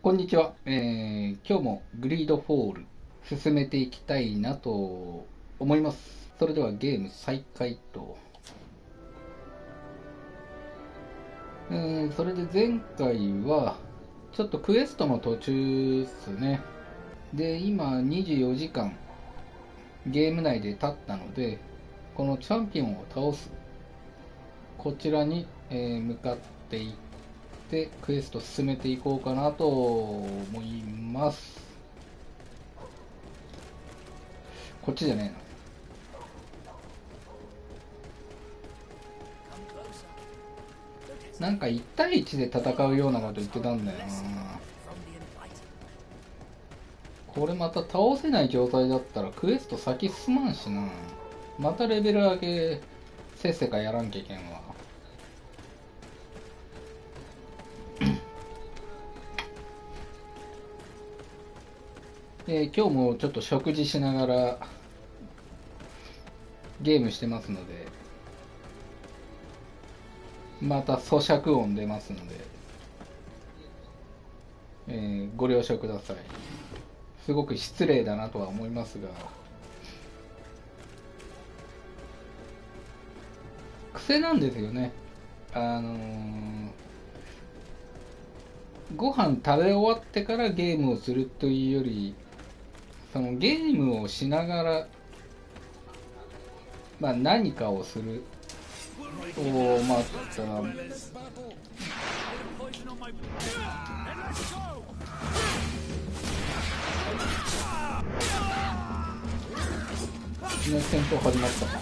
こんにちは、今日もグリードフォール進めていきたいなと思います。それではゲーム再開と、それで前回はちょっとクエストの途中ですね。で今24時間ゲーム内で経ったので、このチャンピオンを倒すこちらに、向かっていってクエスト進めていこうかなと思います。こっちじゃねえな。なんか1対1で戦うようなこと言ってたんだよな。これまた倒せない状態だったらクエスト先進まんしな。またレベル上げせっせかやらんきゃいけんわ。今日もちょっと食事しながらゲームしてますので、また咀嚼音出ますので、ご了承ください。すごく失礼だなとは思いますが、癖なんですよね。ご飯食べ終わってからゲームをするというより、そのゲームをしながら、何かをすると、いきなり戦闘始まったか。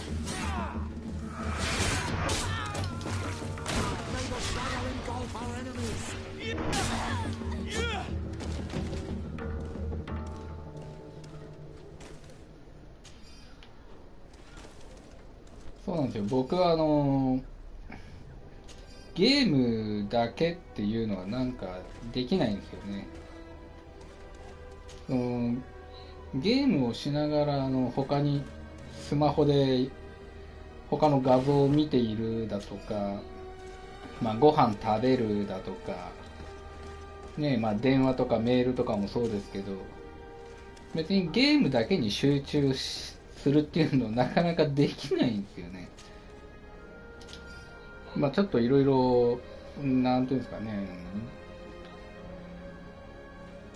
そうなんですよ。僕はゲームだけっていうのはなんかできないんですよね。ゲームをしながら他にスマホで他の画像を見ているだとか、ご飯食べるだとかね、電話とかメールとかもそうですけど、別にゲームだけに集中するっていうのなかなかできないんですよね。ちょっといろいろなんていうんですかね、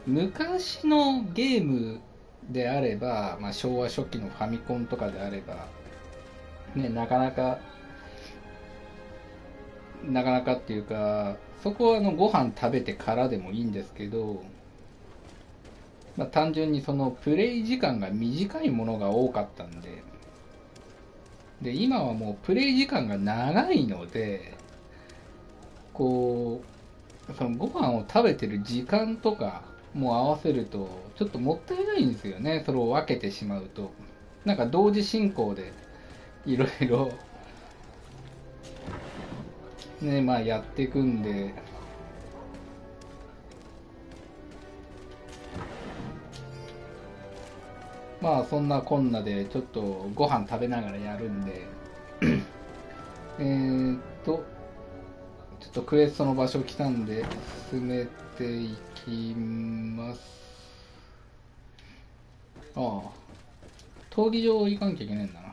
昔のゲームであれば、昭和初期のファミコンとかであればね、なかなかっていうか、そこはご飯食べてからでもいいんですけど、単純にそのプレイ時間が短いものが多かったんで、今はもうプレイ時間が長いので、こそのご飯を食べてる時間とかも合わせるとちょっともったいないんですよね。それを分けてしまうと、なんか同時進行でいろいろね、やっていくんで、そんなこんなでちょっとご飯食べながらやるんでえーっとちょっとクエストの場所来たんで進めていきます。ああ、闘技場行かなきゃいけないんだな。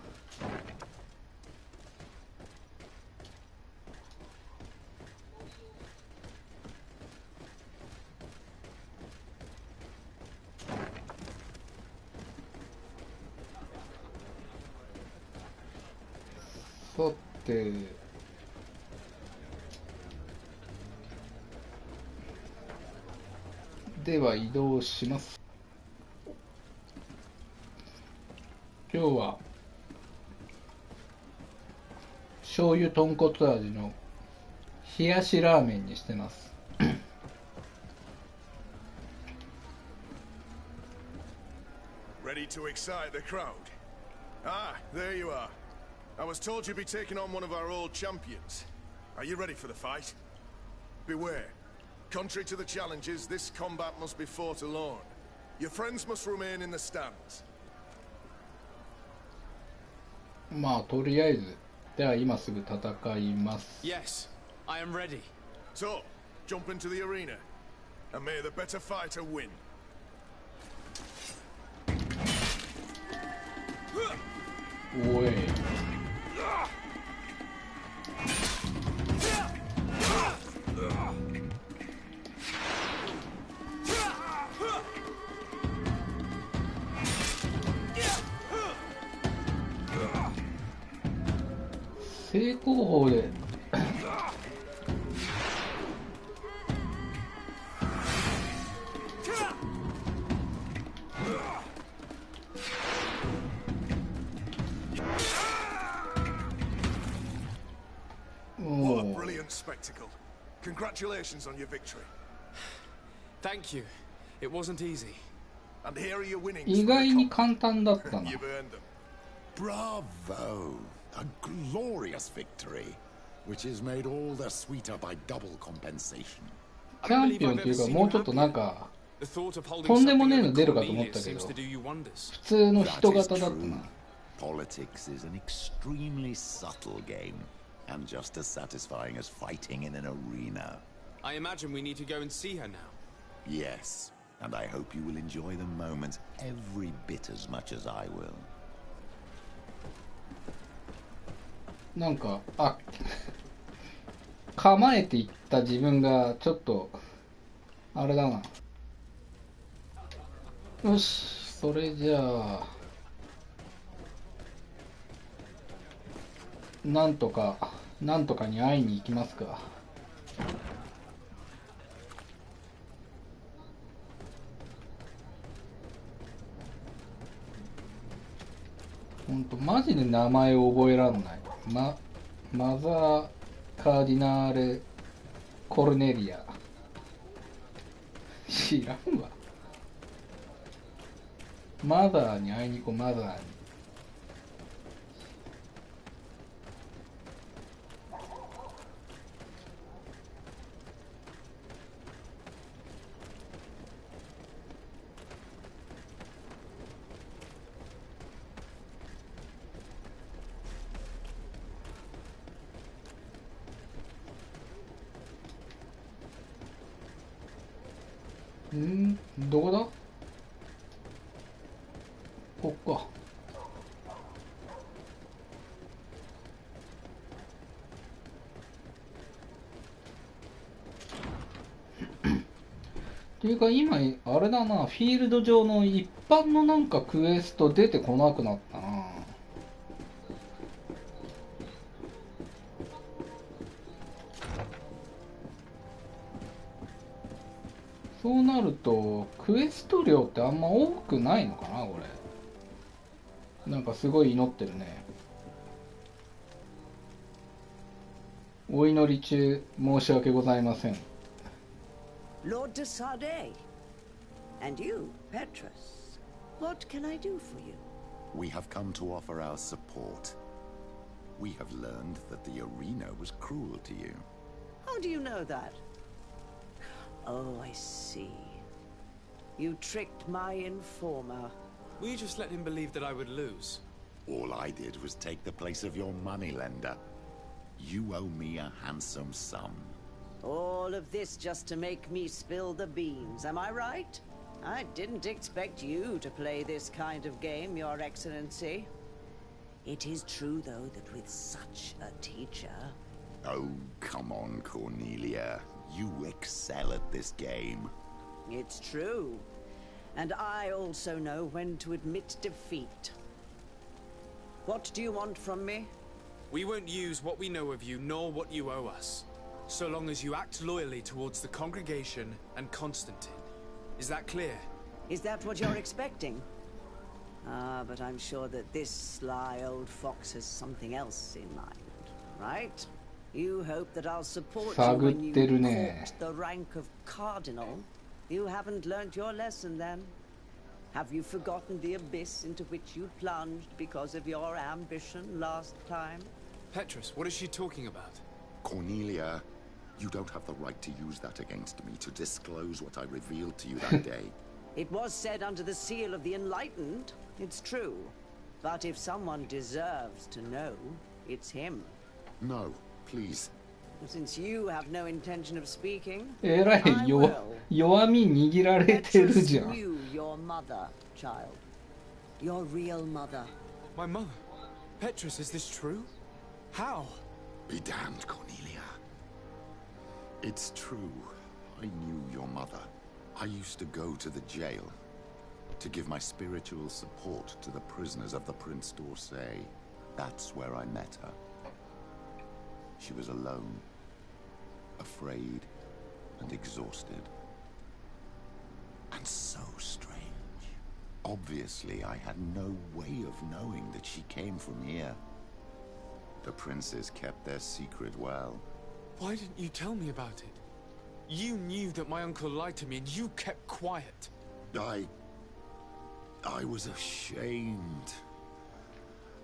さて、では移動します。今日は醤油豚骨味の冷やしラーメンにしてます。Ready to excite the crowd? Ah, there you are. I was told you'd be taking on one of our old champions. Are you ready for the fight? Beware. Contrary to the challenges, this combat must be fought alone. Your friends must remain in the stands. とりあえず、では今すぐ戦います。Yes, I am ready. So, jump into the arena. and may the better fighter win. おい。正攻法でWhat a brilliant spectacle. Congratulations on your victory. Thank you. It wasn't easy. And here are your winnings. 意外に簡単だったな。 You've earned them. Bravo! A glorious victory, which is made all the sweeter by double compensation. チャンピオンっていうかもうちょっとなんかとんでもねえの出るかと思ったけど普通の人型だったな。 Politics is an extremely subtle game, and just as satisfying as fighting in an arena. I imagine we need to go and see her now. Yes, and I hope you will enjoy the moment every bit as much as I will. なんか構えていった自分がちょっとあれだな。よし、それじゃあなんとかに会いに行きますか。ほんとマジで名前を覚えらんない。マザー・カーディナーレ・コルネリア。知らんわ。マザーに会いに行こう、マザーに。どこだ？こっか。っていうか今あれだな、フィールド上の一般のなんかクエスト出てこなくなったな。そうなるとクエスト量ってあんま多くないのかな。これなんかすごい祈ってるね。お祈り中申し訳ございません。 Lord de Sardet. And you, Petrus. What can I do for you? We have come to offer our support. We have learned that the arena was cruel to you. How do you know that? Oh, I see. You tricked my informer. Will you just let him believe that I would lose? All I did was take the place of your moneylender. You owe me a handsome sum. All of this just to make me spill the beans, am I right? I didn't expect you to play this kind of game, Your Excellency. It is true, though, that with such a teacher... Oh, come on, Cornelia. You excel at this game. It's true. And I also know when to admit defeat. What do you want from me? We won't use what we know of you, nor what you owe us, so long as you act loyally towards the congregation and Constantine. Is that clear? Is that what you're expecting? Ah, but I'm sure that this sly old fox has something else in mind, right? You hope that I'll support you when you court the rank of cardinal. You haven't learnt your lesson then. Have you forgotten the abyss into which you plunged because of your ambition last time? Petrus, what is she talking about? Cornelia, you don't have the right to use that against me, to disclose what I revealed to you that day. It was said under the seal of the Enlightened, it's true. But if someone deserves to know, it's him. No, please. Since you have no intention of speaking, えらい I will. 弱み握られてる Petrus じゃん。 knew your mother, child. Your real mother. My mother? Petrus, is this true? How? Be damned, Cornelia. It's true. I knew your mother. I used to go to the jail to give my spiritual support to the prisoners of the Prince d'Orsay. That's where I met her. She was alone, afraid, and exhausted. And so strange. Obviously, I had no way of knowing that she came from here. The princes kept their secret well. Why didn't you tell me about it? You knew that my uncle lied to me and you kept quiet. I was ashamed.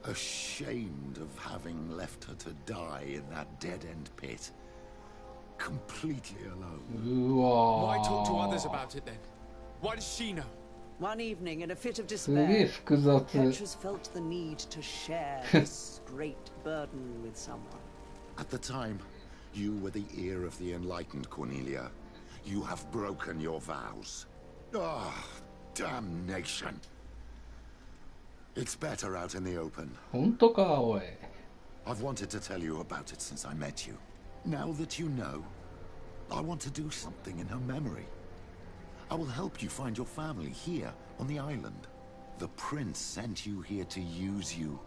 Ashamed of having left her to die in that dead-end pit. Completely alone. うわ Why talk to ー others about it then? Why does she know? One evening, in a fit of すげえ despair, 複雑。 Petrus felt the need to share this great burden with someone. At the time, you were the ear of the enlightened, Cornelia. You have broken your vows. Ah, damnation. It's better out in the open. 本当かおい。 I've wanted to tell you about it since I met you. Now that you know, I want to do something in her memory. I will help you find your family here on the island. The prince sent you here to use you.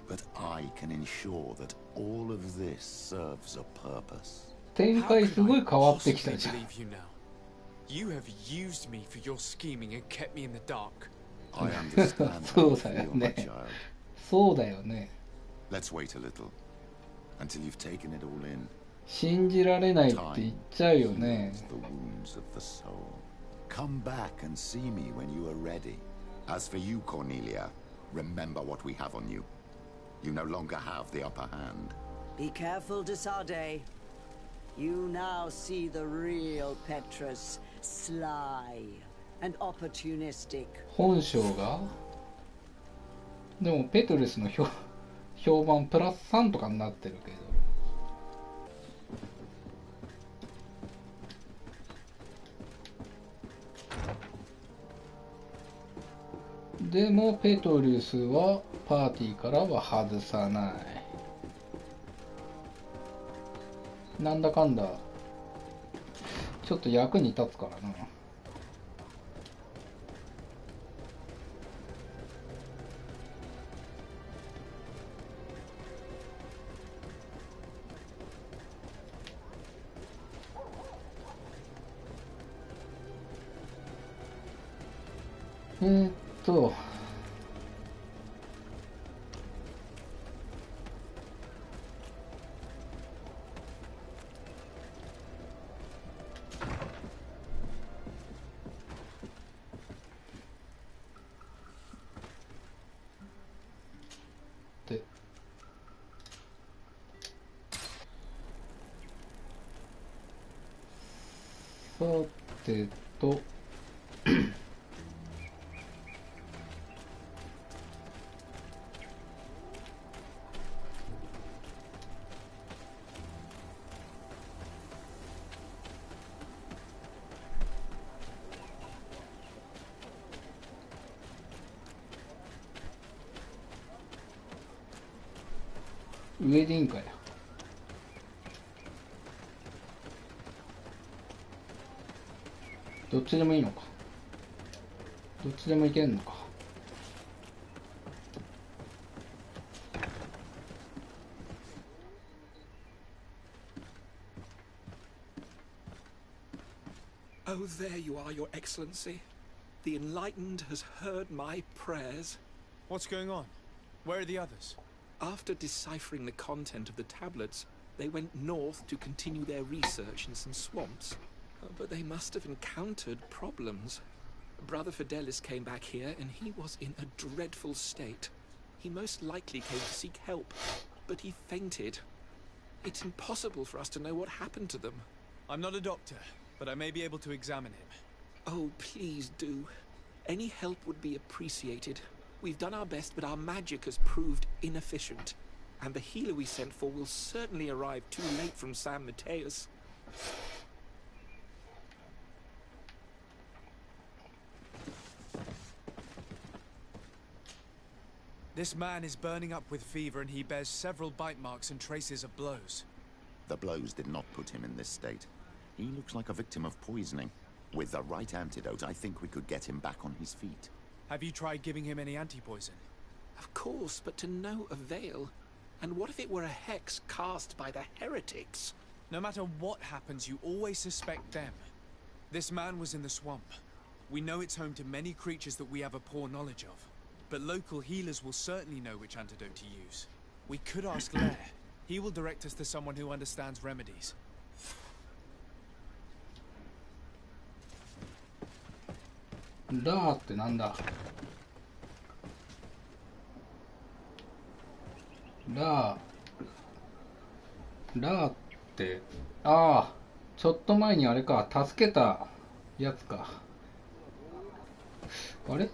But I can ensure that all of this serves a purpose. 展 How 開 can すごい I 変わってき possibly たじゃん。 believe you now? You have used me for your scheming and kept me in the dark. I understand how そ you うだよ feel, my ね。 child. そうだよね。 Let's wait a little until you've taken it all in. 信じられないって言っちゃうよね。 Heals the wounds of the soul. Come back and see me when you are ready. As for you, Cornelia, remember what we have on you. You no longer have the upper hand. Be careful, de Sade. You now see the real Petrus, sly and opportunistic. 本性がでもペトルスの評判プラス3とかになってるけど。でもペトルスはパーティーからは外さない。なんだかんだちょっと役に立つからな。でさてと上でいいんかや。どっちでもいいのか。どっちでもいけんのか。Oh, there you are, Your Excellency. The Enlightened has heard my prayers. What's going on? Where are the others? After deciphering the content of the tablets, they went north to continue their research in some swamps. But they must have encountered problems. Brother Fidelis came back here, and he was in a dreadful state. He most likely came to seek help, but he fainted. It's impossible for us to know what happened to them. I'm not a doctor, but I may be able to examine him. Oh, please do. Any help would be appreciated. We've done our best, but our magic has proved inefficient. And the healer we sent for will certainly arrive too late from San Mateus. This man is burning up with fever and he bears several bite marks and traces of blows. The blows did not put him in this state. He looks like a victim of poisoning. With the right antidote, I think we could get him back on his feet. Have you tried giving him any anti-poison? Of course, but to no avail. And what if it were a hex cast by the heretics? No matter what happens, you always suspect them. This man was in the swamp. We know it's home to many creatures that we have a poor knowledge of. But local healers will certainly know which antidote to use. We could ask Lair. He will direct us to someone who understands remedies. Daってなんだ。ラーって、ああ、ちょっと前にあれか、助けたやつか。あれ？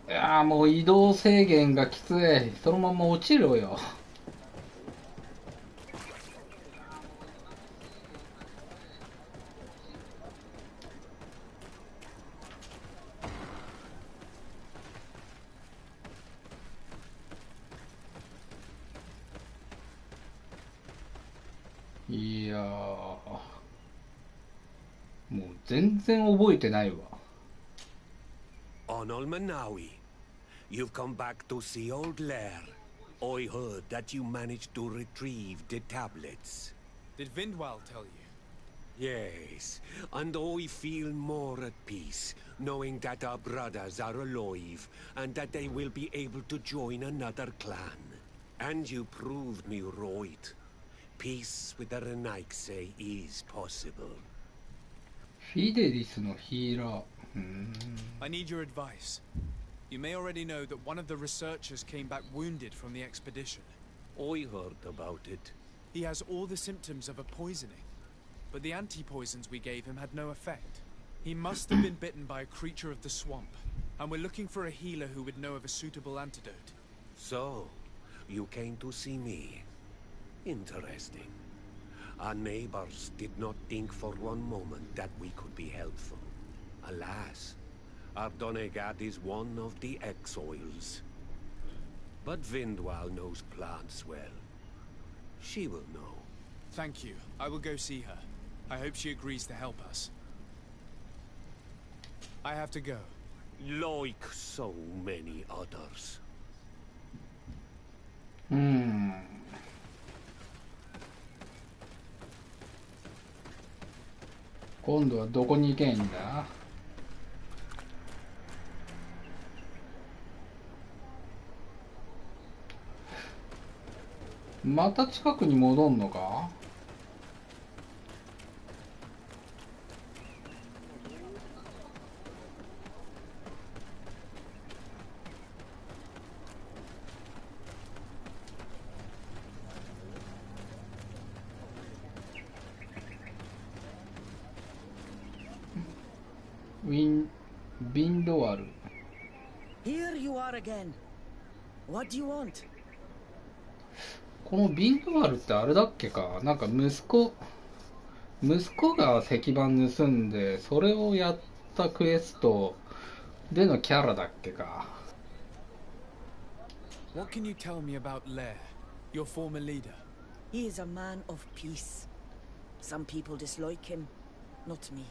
いやーもう移動制限がきつい。そのまま落ちろよ。いやーもう全然覚えてないわ。Onol Manawi, you've come back to see old Lair. I heard that you managed to retrieve the tablets. Did Vindwal tell you? Yes, and I feel more at peace, knowing that our brothers are alive, and that they will be able to join another clan. And you proved me right. Peace with the Renaigse is possible. フィデリスのヒーラー。I need your advice. You may already know that one of the researchers came back wounded from the expedition. I heard about it. He has all the symptoms of a poisoning, but the anti-poisons we gave him had no effect. He must have been bitten by a creature of the swamp, and we're looking for a healer who would know of a suitable antidote. So, you came to see me. Interesting. Our neighbors did not think for one moment that we could be helpful. Alas, our Donegad is one of the exiles. But Vindwal knows plants well. She will know. Thank you. I will go see her. I hope she agrees to help us. I have to go. Like so many others. 今度はどこに行けんいいんだ。また近くに戻んのか。ビンドワル。 Here you are again. What do you want? このビンドワルってあれだっけか。なんか息子が石板盗んでそれをやったクエストでのキャラだっけか。 What can you tell me about Lair, your former leader? He is a man of peace. Some people dislike him, not me.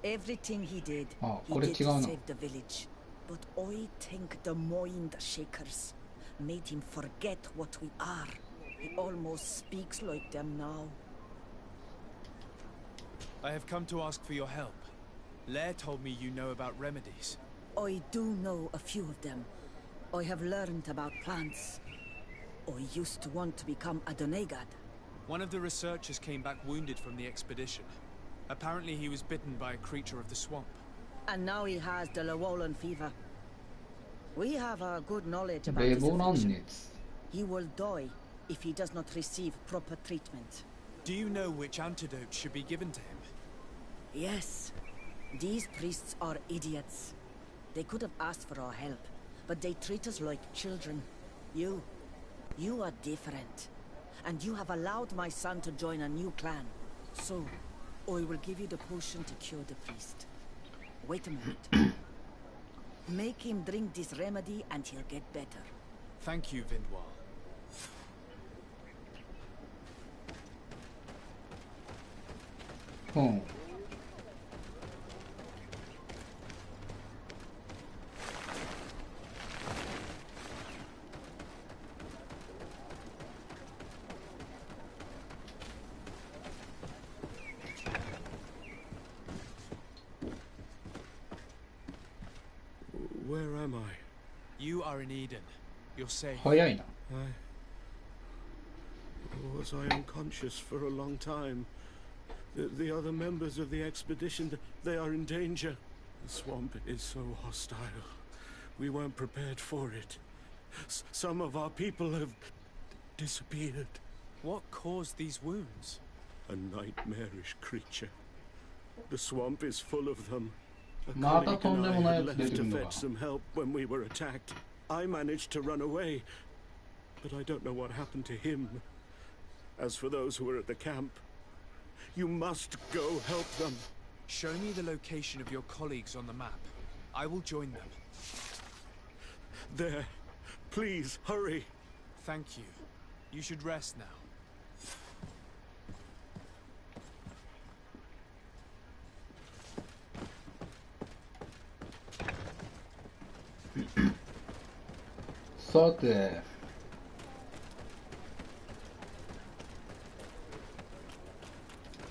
Everything he did, he did to save the village. But I think the mind shakers made him forget what we are. He almost speaks like them now. I have come to ask for your help. Lair told me you know about remedies. I do know a few of them. I have learned about plants. I used to want to become a Donegad. One of the researchers came back wounded from the expedition. Apparently he was bitten by a creature of the swamp. And now he has the Llewellyn fever. We have a good knowledge about レ his ボラン affliction. 熱。 He will die if he does not receive proper treatment. Do you know which antidote should be given to him? Yes. These priests are idiots. They could have asked for our help, but they treat us like children. You are different. And you have allowed my son to join a new clan. So, I will give you the potion to cure the priest. Wait a minute. Make him drink this remedy and he'll get better. Thank you, Vindwal. うん。Where am I? You are in Eden. You're safe. 早いな。Was I unconscious for a long time? The other members of the expedition, they are in danger. The swamp is so hostile. We weren't prepared for it. Some of our people have disappeared. What caused these wounds? A nightmarish creature. The swamp is full of them. A また colleague とんで and も I ない had やつ出 left てく to るの fetch か。 some help when we were attacked. I managed to run away, but I don't know what happened to him. As for those who are at the camp, you must go help them. Show me the location of your colleagues on the map. I will join them. There. Please, hurry. Thank you. You should rest now. さて、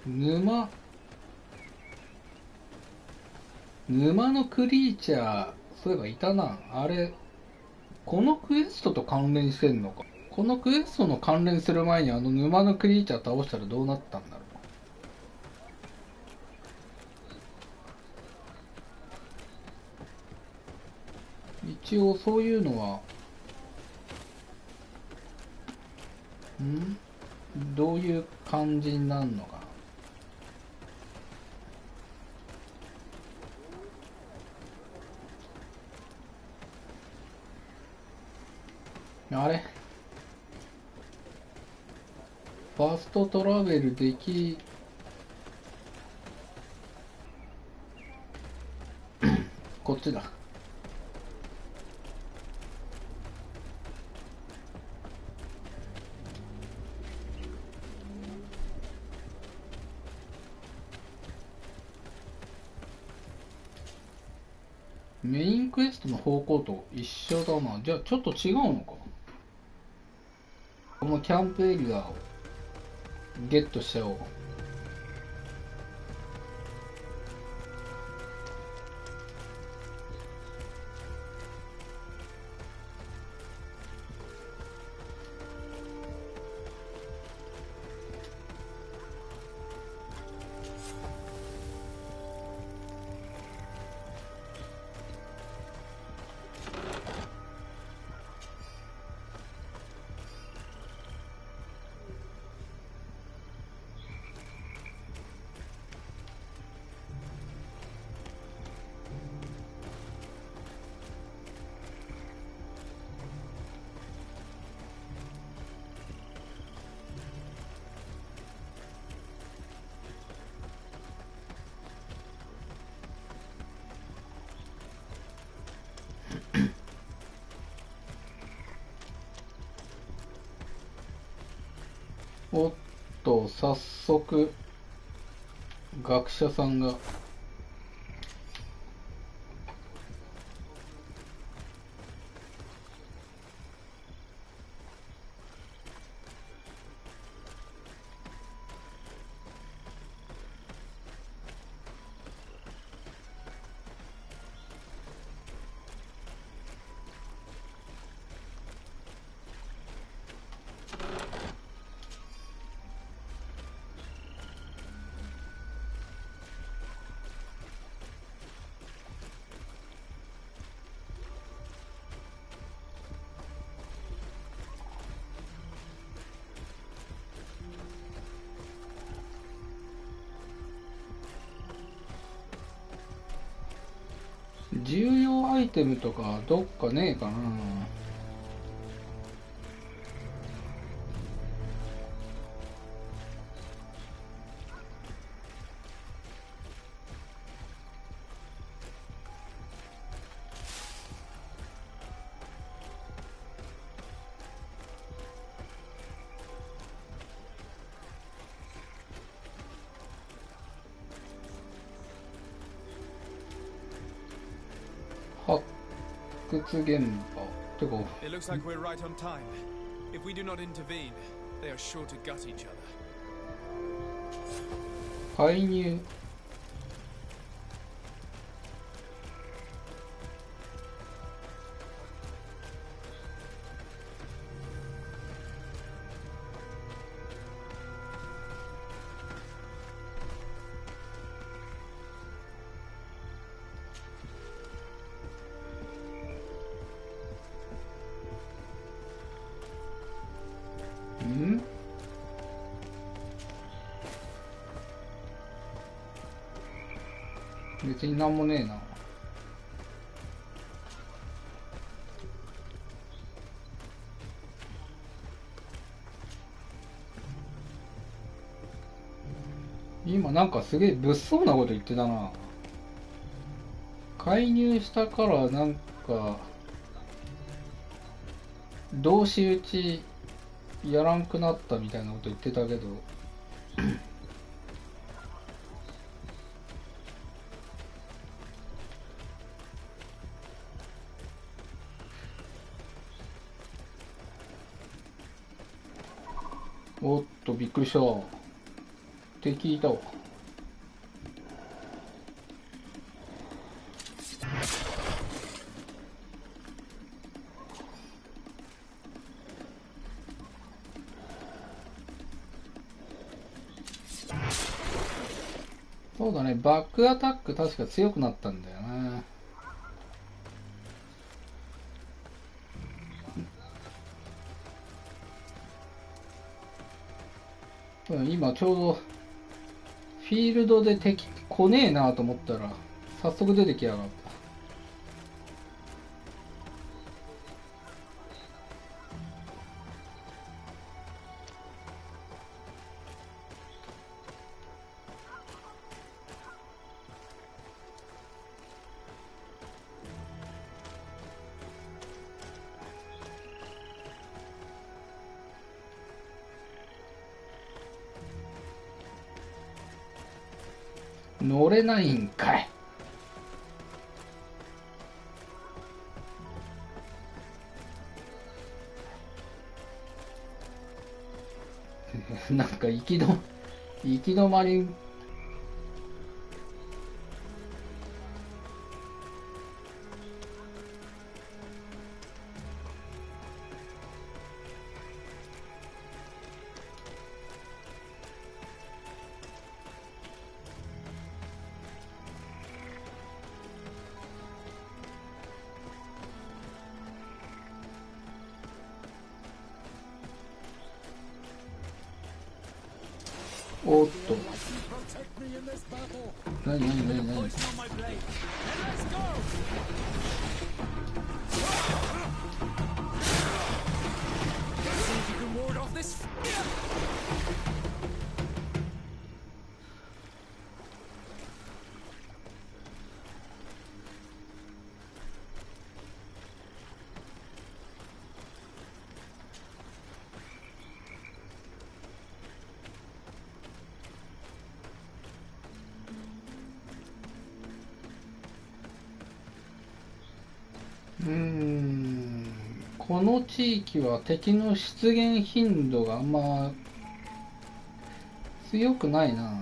沼のクリーチャー、そういえばいたな。あれ、このクエストと関連してんのか。このクエストの関連する前にあの沼のクリーチャー倒したらどうなったんだろう。一応そういうのはどういう感じになるのかな。あれファストトラベルできこっちだ。メインクエストの方向と一緒だな。じゃあちょっと違うのか。このキャンプエリアをゲットしちゃおう。おっと、早速学者さんが重要アイテムとかどっかねえかな。発掘現場てか、 It looks like we're right on time. If we do not intervene, they are sure to gut each other. 介入。別になんもねえな。今なんかすげえ物騒なこと言ってたな。介入したからなんか同士討ちやらんくなったみたいなこと言ってたけどおっとびっくりした。敵いたわ。そうだね、バックアタック確か強くなったんだよな。今ちょうどフィールドで敵来ねえなと思ったら早速出てきやがった。乗れないんかい。なんか行き止まり。おっと。何この地域は敵の出現頻度があんま強くないな。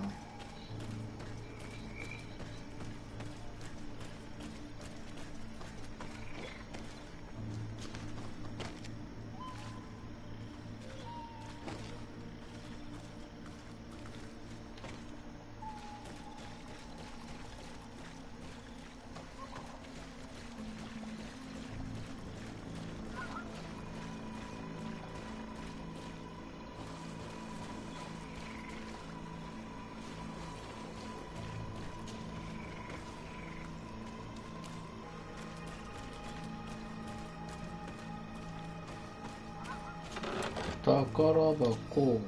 宝箱。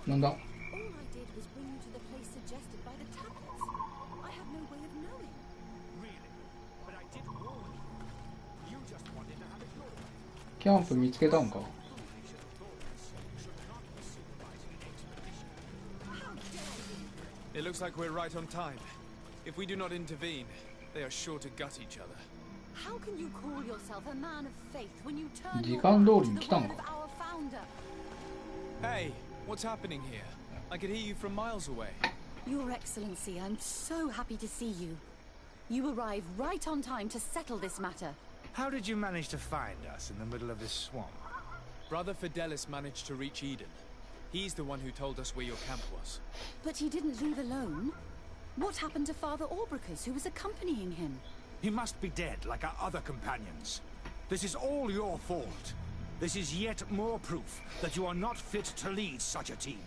なんだ。キャンプ見つけたんか。It looks like we're right on time. If we do not intervene, they are sure to gut each other. How can you call yourself a man of faith when you turn時 your 間 back 通 to りに the 来たん word か。 of our founder? Hey, what's happening here? I could hear you from miles away. Your Excellency, I'm so happy to see you. You arrived right on time to settle this matter. How did you manage to find us in the middle of this swamp? Brother Fidelis managed to reach Eden. He's the one who told us where your camp was. But he didn't leave alone. What happened to Father Orbricus, who was accompanying him? He must be dead, like our other companions. This is all your fault. This is yet more proof that you are not fit to lead such a team.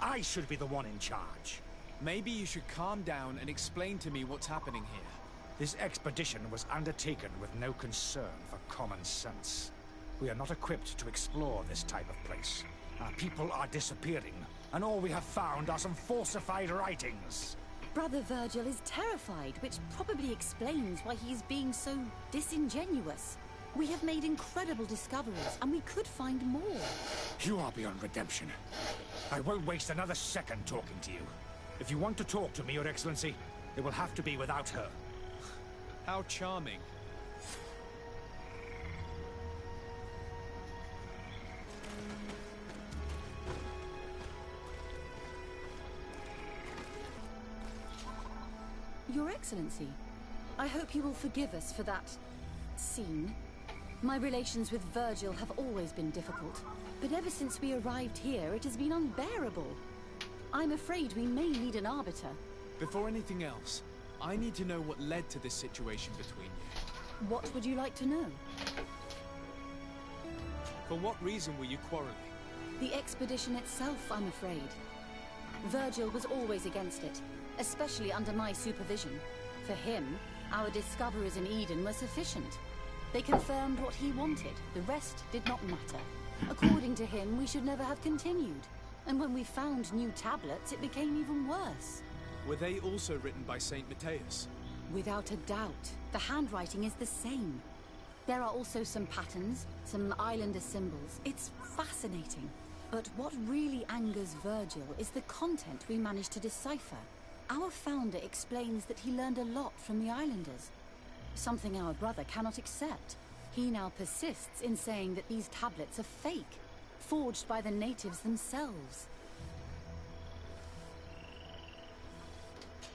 I should be the one in charge. Maybe you should calm down and explain to me what's happening here. This expedition was undertaken with no concern for common sense. We are not equipped to explore this type of place. Our people are disappearing, and all we have found are some falsified writings. Brother Virgil is terrified, which probably explains why he is being so disingenuous. We have made incredible discoveries, and we could find more. You are beyond redemption. I won't waste another second talking to you. If you want to talk to me, Your Excellency, it will have to be without her. How charming. Your Excellency, I hope you will forgive us for that scene. My relations with Virgil have always been difficult, but ever since we arrived here, it has been unbearable. I'm afraid we may need an arbiter. Before anything else, I need to know what led to this situation between you. What would you like to know? For what reason were you quarreling? The expedition itself, I'm afraid. Virgil was always against it, especially under my supervision. For him, our discoveries in Eden were sufficient. They confirmed what he wanted. The rest did not matter. According to him, we should never have continued. And when we found new tablets, it became even worse. Were they also written by Saint Matthias? Without a doubt. The handwriting is the same. There are also some patterns, some islander symbols. It's fascinating. But what really angers Virgil is the content we managed to decipher. Our founder explains that he learned a lot from the islanders. Something our brother cannot accept. He now persists in saying that these tablets are fake, forged by the natives themselves.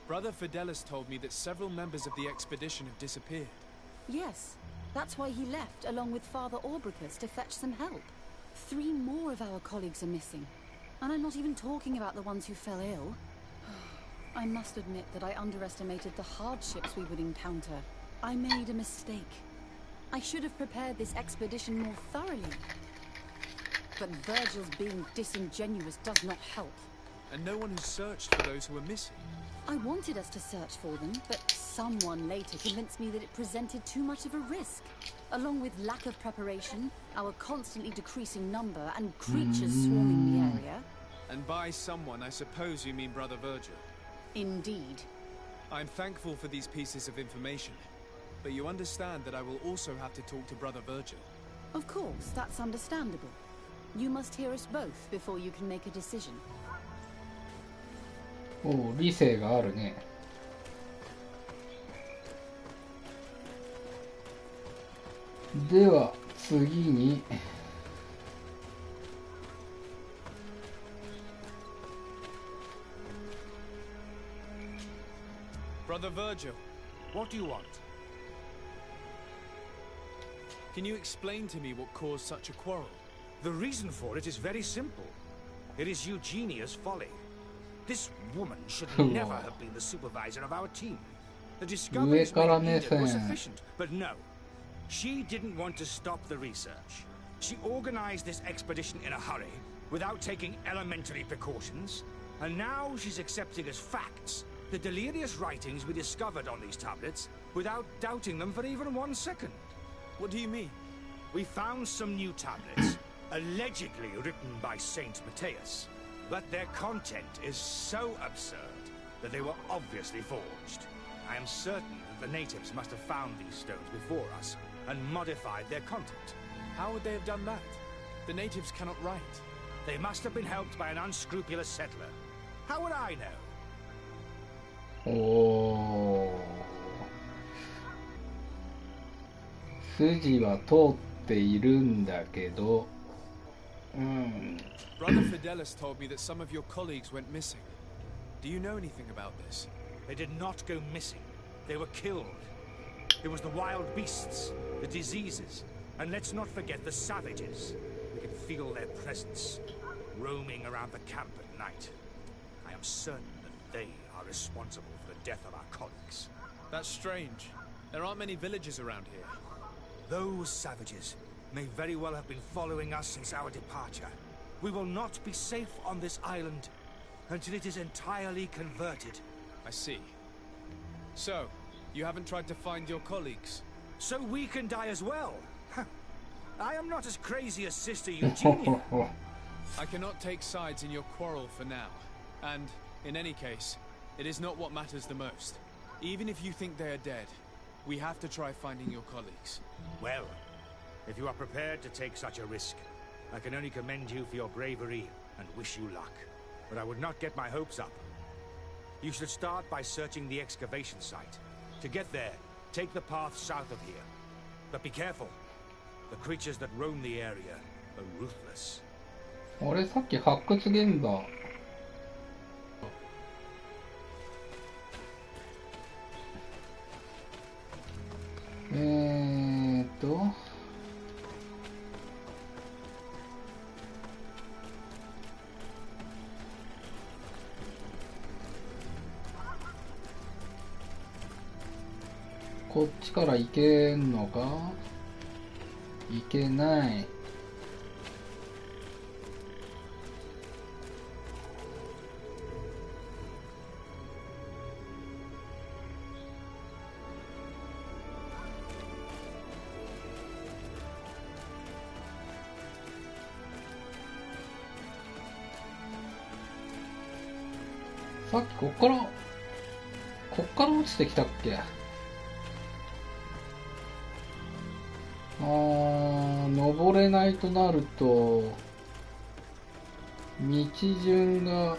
Brother Fidelis told me that several members of the expedition have disappeared. Yes, that's why he left along with Father Orbricus to fetch some help. 3 more of our colleagues are missing. And I'm not even talking about the ones who fell ill. I must admit that I underestimated the hardships we would encounter. I made a mistake. I should have prepared this expedition more thoroughly. But Virgil's being disingenuous does not help. And no one has searched for those who are missing. I wanted us to search for them, but someone later convinced me that it presented too much of a risk. Along with lack of preparation, our constantly decreasing number, and creatures swarming the area. And by someone, I suppose you mean Brother Virgil. Indeed. I'm thankful for these pieces of information, but you understand that I will also have to talk to Brother Virgil. Of course, that's understandable. You must hear us both before you can make a decision. おう、理性があるね。では次にBrother Virgil, What do you want? can you explain to me what caused such a quarrel? The reason for it is very simple. It is Eugenia's folly. This woman should never have been the supervisor of our team. The discoveries made in Eden were sufficient, but no. She didn't want to stop the research. She organized this expedition in a hurry, without taking elementary precautions. And now she's accepting as facts the delirious writings we discovered on these tablets without doubting them for even 1 second. What do you mean? We found some new tablets, allegedly written by Saint Matthias, but their content is so absurd that they were obviously forged. I am certain that the natives must have found these stones before us and modified their content. How would they have done that? The natives cannot write. They must have been helped by an unscrupulous settler. How would I know? おー、筋は通っているんだけど、Brother Fidelis told me that some of your colleagues went missing. Do you know anything about this? They did not go missing. They were killed. It was the wild beasts, the diseases, and let's not forget the savages. We can feel their presence, roaming around the camp at night. I am certain that they are responsible for the death of our colleagues. That's strange. There aren't many villages around here. Those savages may very well have been following us since our departure. We will not be safe on this island until it is entirely converted. I see. So, you haven't tried to find your colleagues? So we can die as well. I am not as crazy as Sister Eugenia. I cannot take sides in your quarrel for now. And, in any case, it is not what matters the most. Even if you think they are dead, we have to try finding your colleagues. Well, if you are prepared to take such a risk, I can only commend you for your bravery and wish you luck. But I would not get my hopes up. You should start by searching the excavation site. To get there, take the path south of here. But be careful. The creatures that roam the area are ruthless. あれ、さっき発掘現場。こっちから行けんのか？行けない。さっきこっから落ちてきたっけ？登れないとなると道順が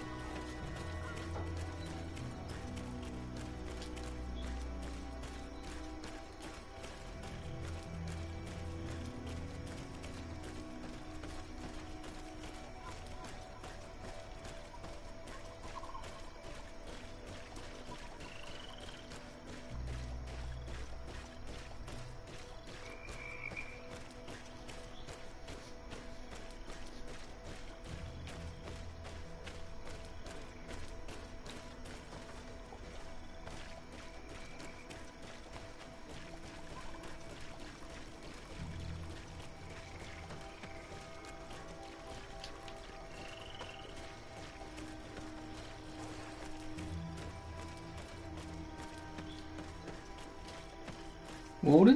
俺？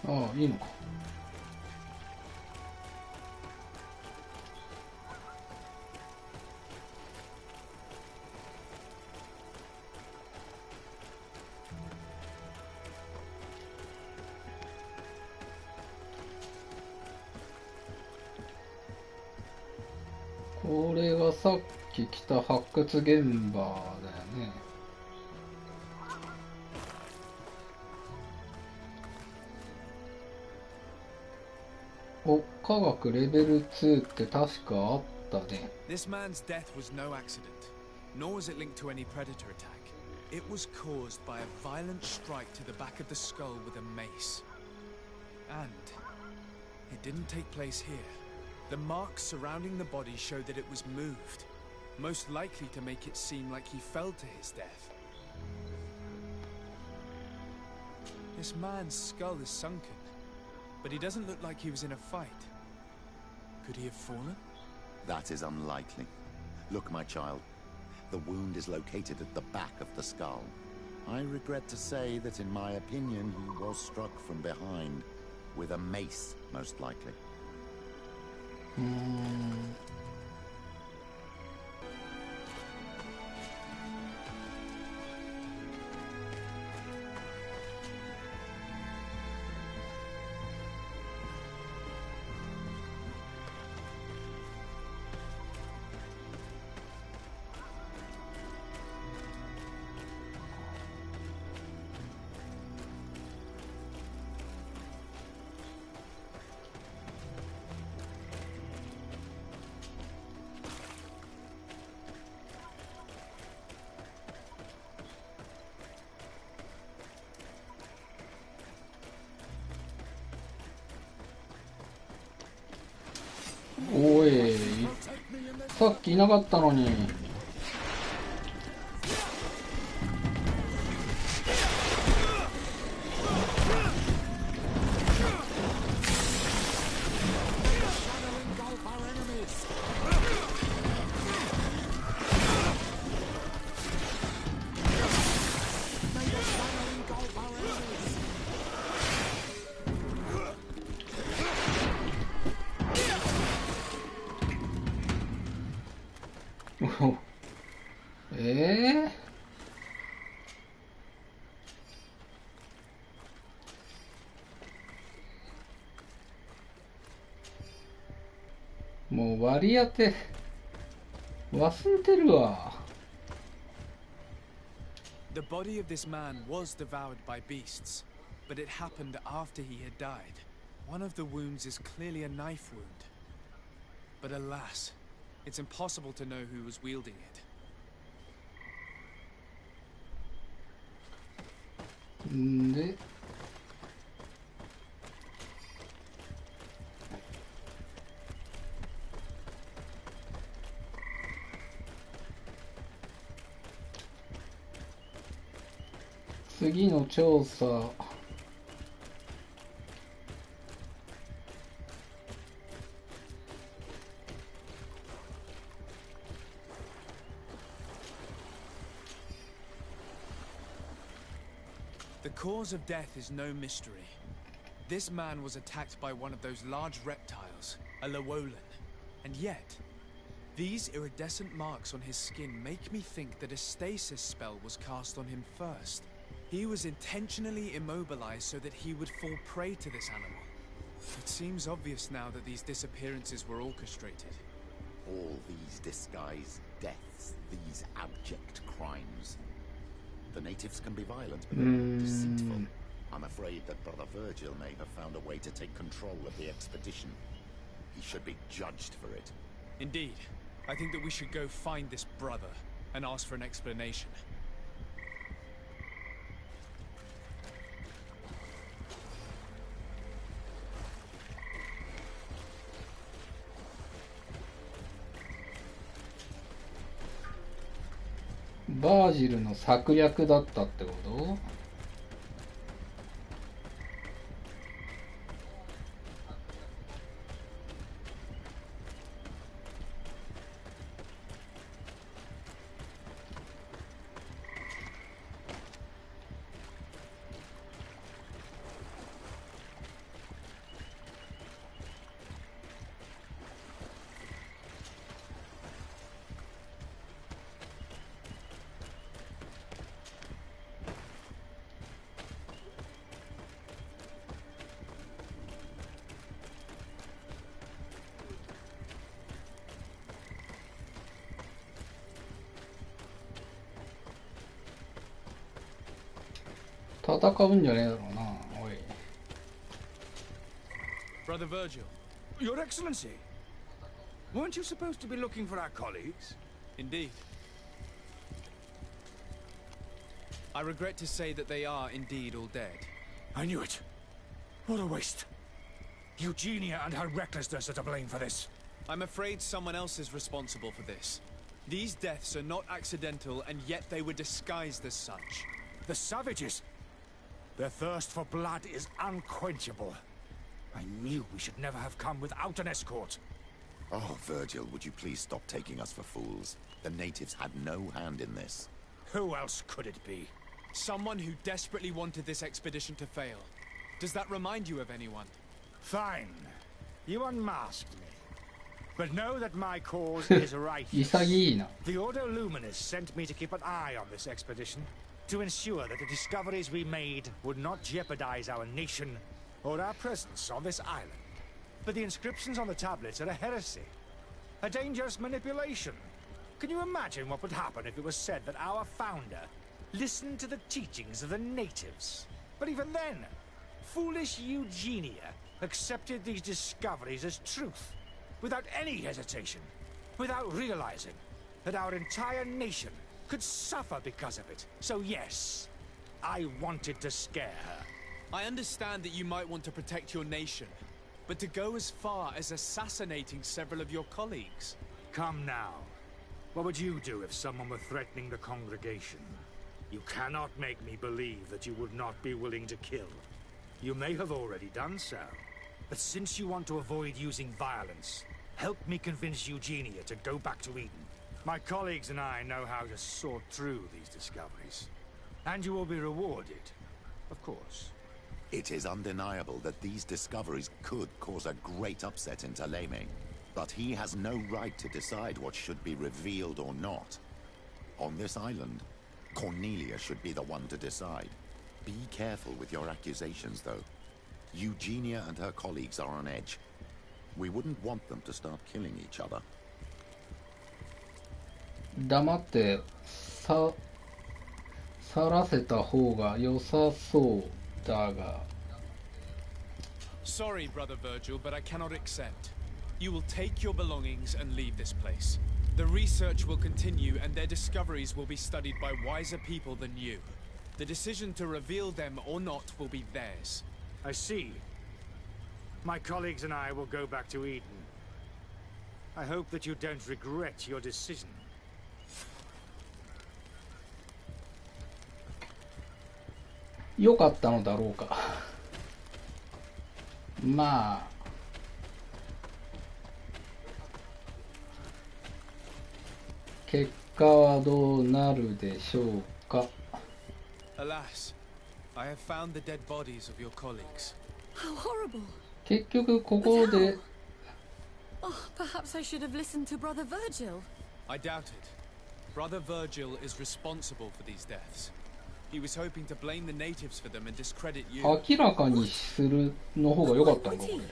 ああ、いいのか。これがさっき来た発掘現場だよね。お、科学レベル2って確かあったね。This man's death was no accident, nor was it linked to any predator attack. It was caused by a violent strike to the back of the skull with a mace. And it didn't take place here. The marks surrounding the body show that it was moved, most likely to make it seem like he fell to his death. This man's skull is sunken, but he doesn't look like he was in a fight. Could he have fallen? That is unlikely. Look, my child. The wound is located at the back of the skull. I regret to say that in my opinion, he was struck from behind. With a mace, most likely.おい、さっきいなかったのに。もう割り当て忘れてるわ。The body of this man was devoured by beasts, but it happened after he had died. One of the wounds is clearly a knife wound. But alas, it's impossible to know who was wielding it. んで次の調査。The cause of death is no mystery. This man was attacked by one of those large reptiles, a Llewellyn. And yet, these iridescent marks on his skin make me think that a stasis spell was cast on him first. He was intentionally immobilized so that he would fall prey to this animal. It seems obvious now that these disappearances were orchestrated. All these disguised deaths, these abject crimes. The natives can be violent, but they're deceitful. I'm afraid that Brother Virgil may have found a way to take control of the expedition. He should be judged for it. Indeed. I think that we should go find this brother and ask for an explanation.バージルの策略だったってこと？戦うんじゃねえだろうな、おい。Brother Virgil. Your Excellency, weren't you supposed to be looking for our colleagues? Indeed. I regret to say that they are indeed all dead. I knew it. What a waste. Eugenia and her recklessness are to blame for this. I'm afraid someone else is responsible for this. These deaths are not accidental, and yet they were disguised as such. The savages. Their thirst for blood is unquenchable. I knew we should never have come without an escort. Oh, Virgil, would you please stop taking us for fools? The natives had no hand in this. Who else could it be? Someone who desperately wanted this expedition to fail. Does that remind you of anyone? Fine. You unmask me. But know that my cause is right. 潔いな。 The Ordo Luminis sent me to keep an eye on this expedition, to ensure that the discoveries we made would not jeopardize our nation or our presence on this island. But the inscriptions on the tablets are a heresy, a dangerous manipulation. Can you imagine what would happen if it was said that our founder listened to the teachings of the natives? But even then, foolish Eugenia accepted these discoveries as truth, without any hesitation, without realizing that our entire nation could suffer because of it. So yes, I wanted to scare her. I understand that you might want to protect your nation, but to go as far as assassinating several of your colleagues? Come now. What would you do if someone were threatening the congregation? You cannot make me believe that you would not be willing to kill. You may have already done so. But since you want to avoid using violence, help me convince Eugenia to go back to Eden. My colleagues and I know how to sort through these discoveries. And you will be rewarded, of course. It is undeniable that these discoveries could cause a great upset in Taleme. But he has no right to decide what should be revealed or not. On this island, Cornelia should be the one to decide. Be careful with your accusations, though. Eugenia and her colleagues are on edge. We wouldn't want them to start killing each other. 黙って去らせた方が良さそうだが。Sorry, Brother Virgil, but I cannot accept. You will take your belongings and leave this place. The research will continue and their discoveries will be studied by wiser people than you. The decision to reveal them or not will be theirs. I see. My colleagues and I will go back to Eden. I hope that you don't regret your decision. 良かったのだろうか。まあ。結果はどうなるでしょうか。Alas, I have found the dead bodies of your colleagues. How horrible. 結局ここで。Oh, perhaps I should have listened to Brother Virgil. I doubt it. Brother Virgil is responsible for these deaths. He was hoping to blame the natives for them and discredit you. 明らかにするの方が良かったのかこれ。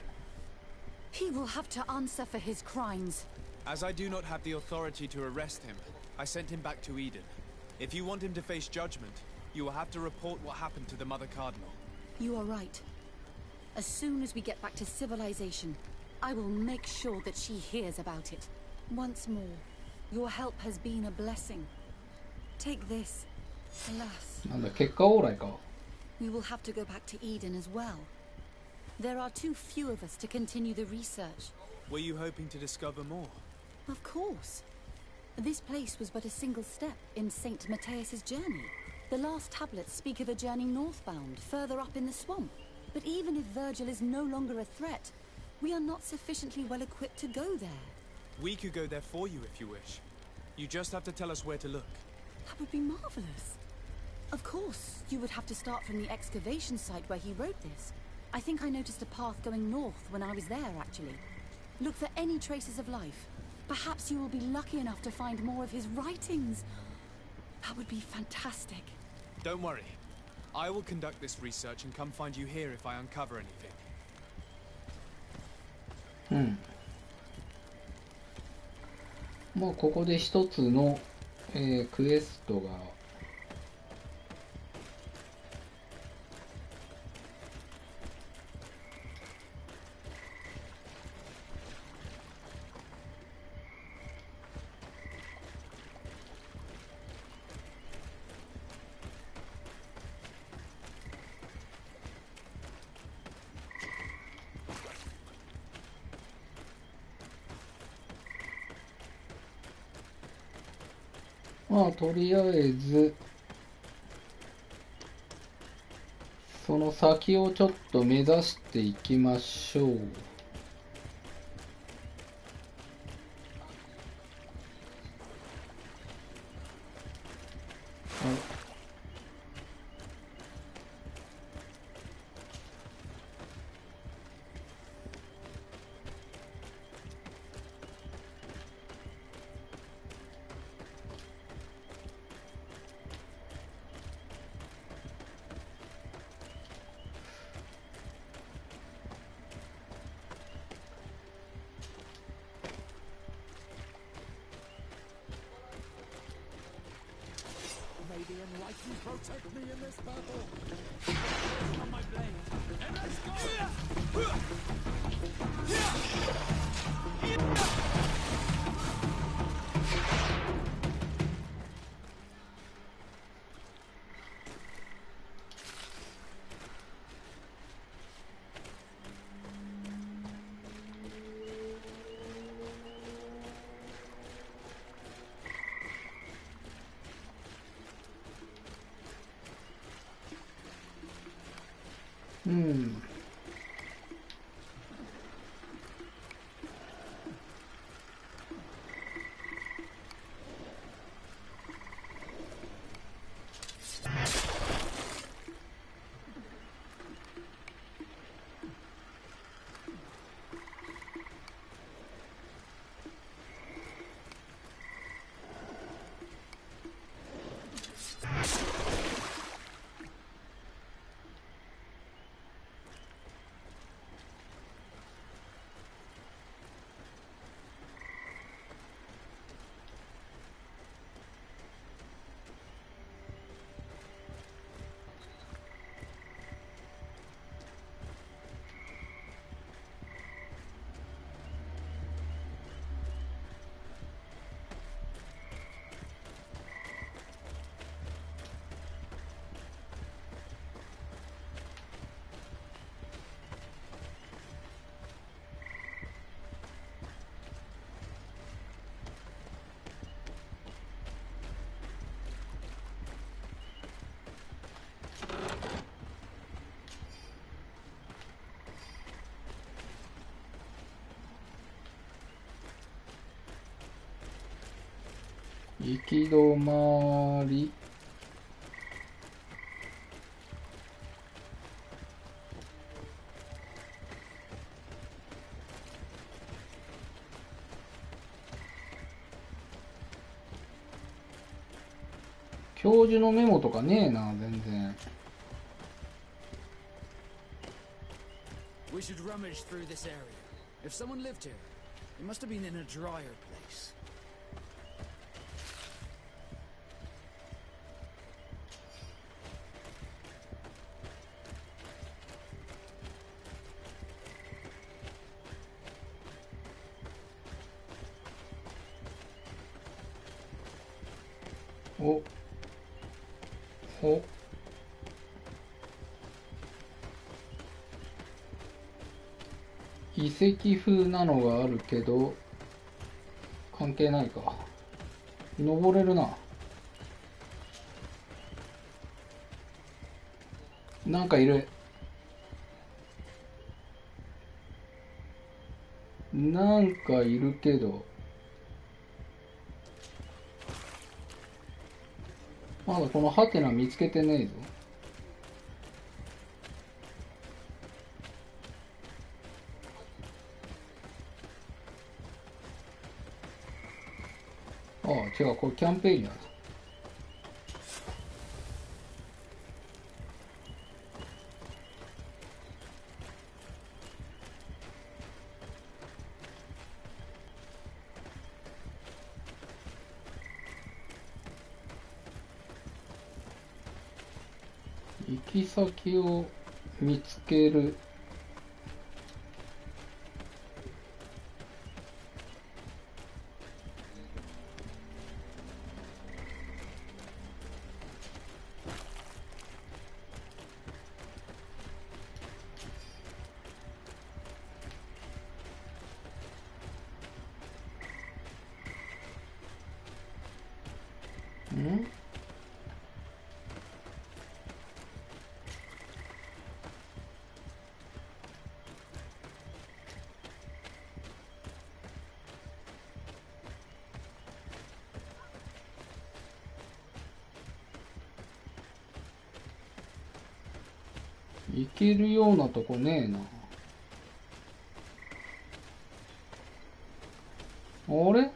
He will have to answer for his crimes. As I do not have the authority to arrest him, I sent him back to Eden. If you want him to face judgment, you will have to report what happened to the Mother Cardinal. You are right. As soon as we get back to civilization, I will make sure that she hears about it. Once more, your help has been a blessing. Take this. Alas. なんだ結果オーライか。We will have to go back to Eden as well. There are too few of us to continue the research. Were you hoping to discover more? Of course. This place was but a single step in Saint Mateus's journey. The last tablets speak of a journey northbound, further up in the swamp. But even if Virgil is no longer a threat, we are not sufficiently well equipped to go there. We could go there for you if you wish. You just have to tell us where to look. That would be marvelous. Of course, you would have to start from the excavation site where he wrote this. I think I noticed a path going north when I was there, actually. Look for any traces of life. Perhaps you will be lucky enough to find more of his writings. That would be fantastic. Don't worry. I will conduct this research and come find you here if I uncover anything. うん。まあここで一つの、クエストがまあとりあえずその先をちょっと目指していきましょう。うん。行き止まり。教授のメモとかねえな、全然。We should rummage through this area. If someone lived here, it must have been in a drier place.お遺跡風なのがあるけど関係ないか。登れるな。なんかいる。なんかいるけどまだこのハテナ見つけてねえぞ。ああ、違う、これキャンプエリアだ。行き先を見つける。ん？行けるようなとこねえな。あれ？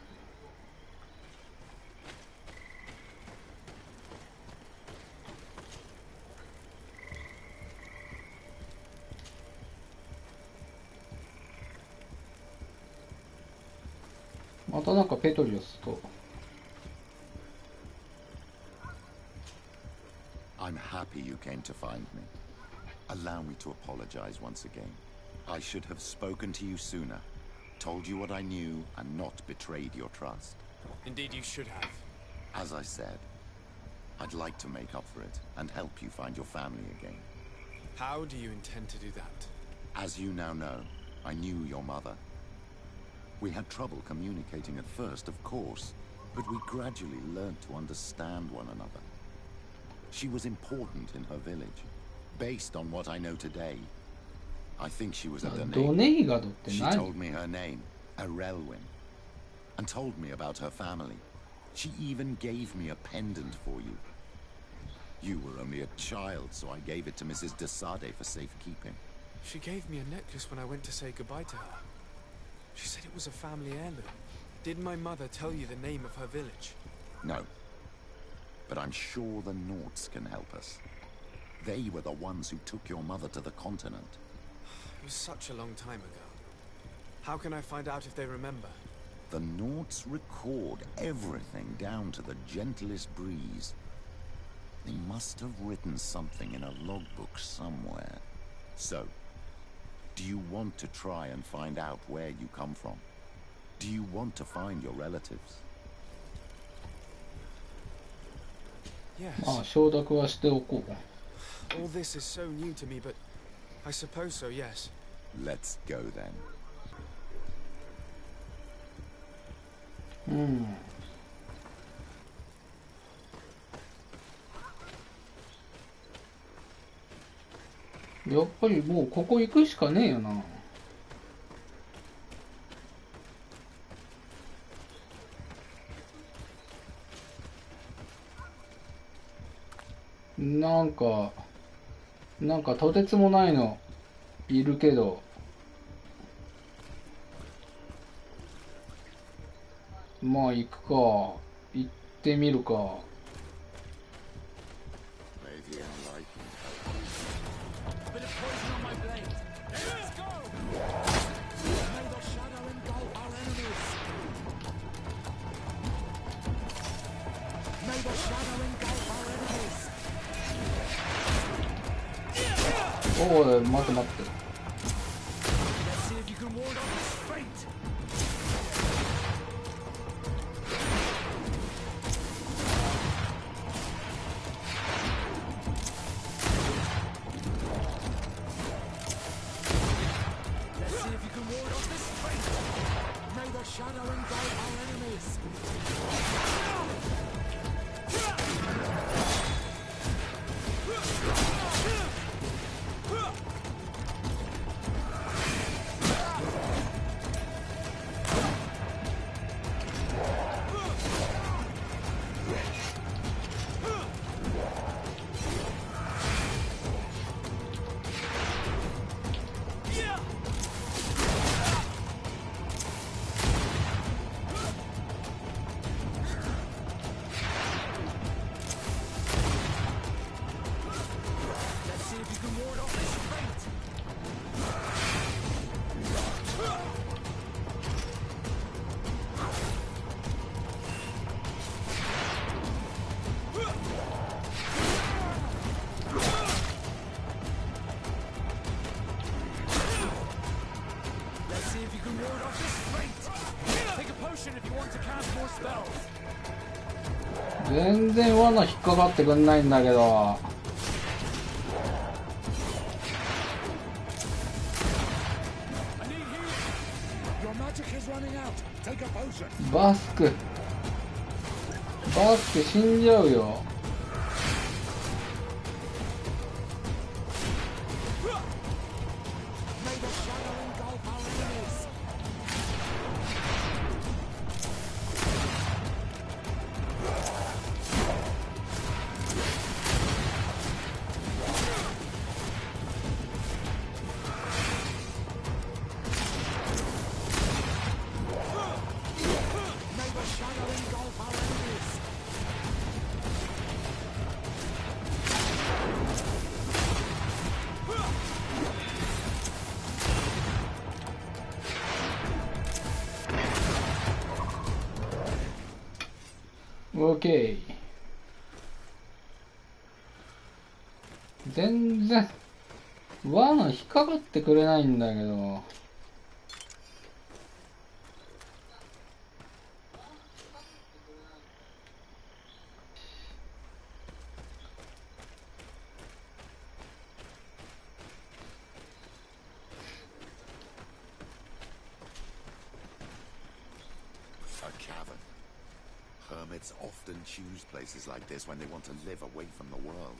またなんかペトリオスと I'm happy you came to find me. Allow me to apologize once again. I should have spoken to you sooner, told you what I knew, and not betrayed your trust. Indeed, you should have. As I said, I'd like to make up for it and help you find your family again. How do you intend to do that? As you now know, I knew your mother. We had trouble communicating at first, of course, but we gradually learned to understand one another. She was important in her village. Based on what I know today, I think she was a Donega. She told me her name, Arelwyn, and told me about her family. She even gave me a pendant for you. You were only a child, so I gave it to Mrs. de Sade for safekeeping. She gave me a necklace when I went to say goodbye to her. She said it was a family heirloom. Did my mother tell you the name of her village? No. But I'm sure the Nords can help us. They were the ones who took your mother to the continent. It was such a long time ago. How can I find out if they remember? The Nords record everything down to the gentlest breeze. They must have written something in a logbook somewhere. So, do you want to try and find out where you come from? Do you want to find your relatives? Yes. まあ承諾はしておこう。All this is so new to me, but I suppose so, yes. Let's go then. うん。やっぱりもうここ行くしかねえよな。なんかとてつもないのいるけど、まあ行くか、行ってみるか。おい、待って待って。全然罠引っかかってくんないんだけど。バスク死んじゃうよ。OK。全然罠引っかかってくれないんだけど。Hermits often choose places like this when they want to live away from the world.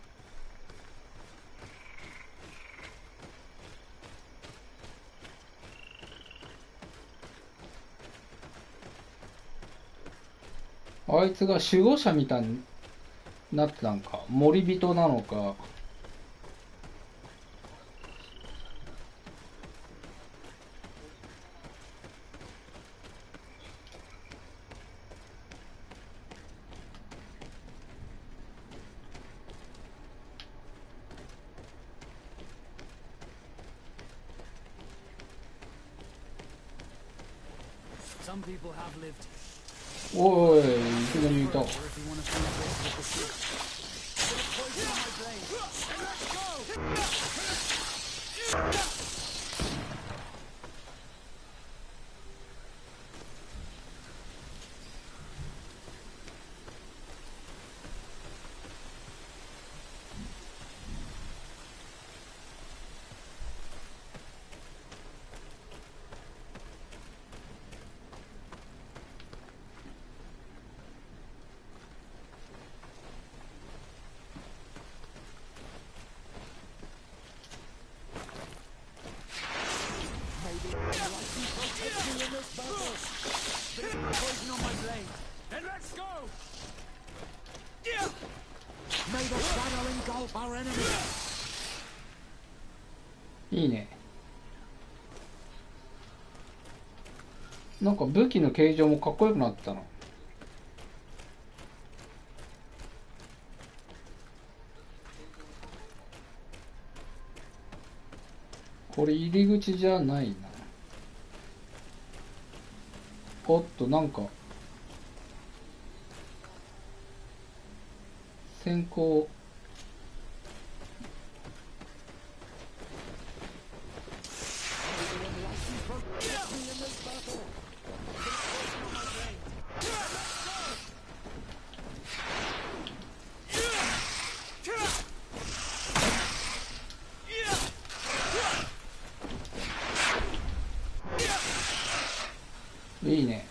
あいつが守護者みたいになってたんか。森人なのか。Some people have lived. おい、いきなりいた。いいね。なんか武器の形状もかっこよくなったな。これ入り口じゃないな。おっと、なんか先行いいね。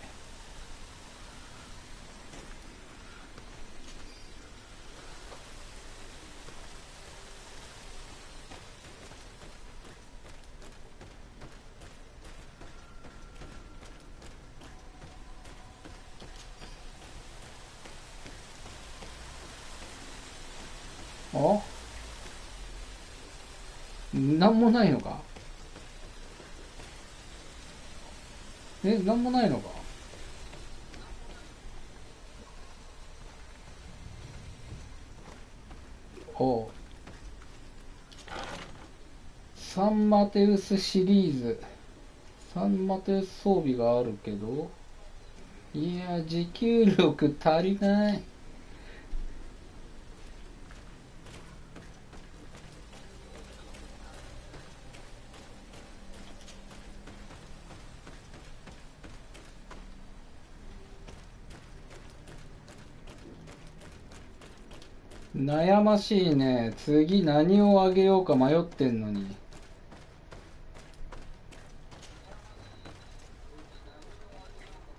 あ、なんもないのか。なんもないのか。おう。サンマテウスシリーズ。サンマテウス装備があるけど、いや、持久力足りない。悩ましいね。次何をあげようか迷ってんのに。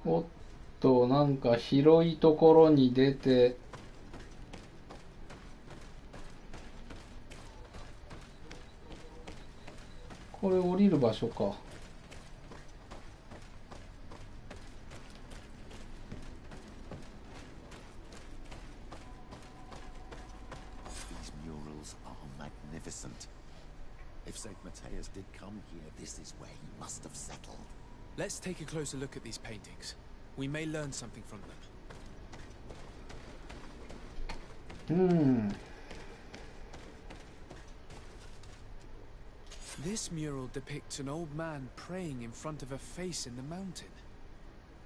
おっと、なんか広いところに出て、これ降りる場所か。If St. Mateus did come here, this is where he must have settled. Let's take a closer look at these paintings. We may learn something from them. This mural depicts an old man praying in front of a face in the mountain.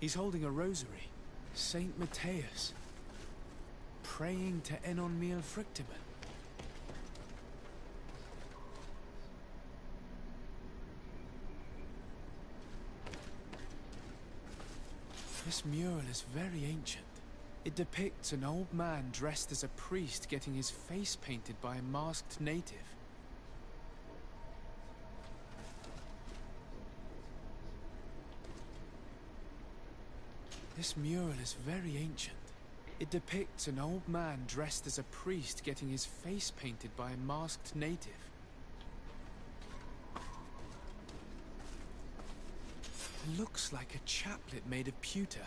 He's holding a rosary. St. Mateus. Praying to Enon Mil Frictimen. This mural is very ancient. It depicts an old man dressed as a priest getting his face painted by a masked native. This mural is very ancient. It depicts an old man dressed as a priest getting his face painted by a masked native. It looks like a chaplet made of pewter.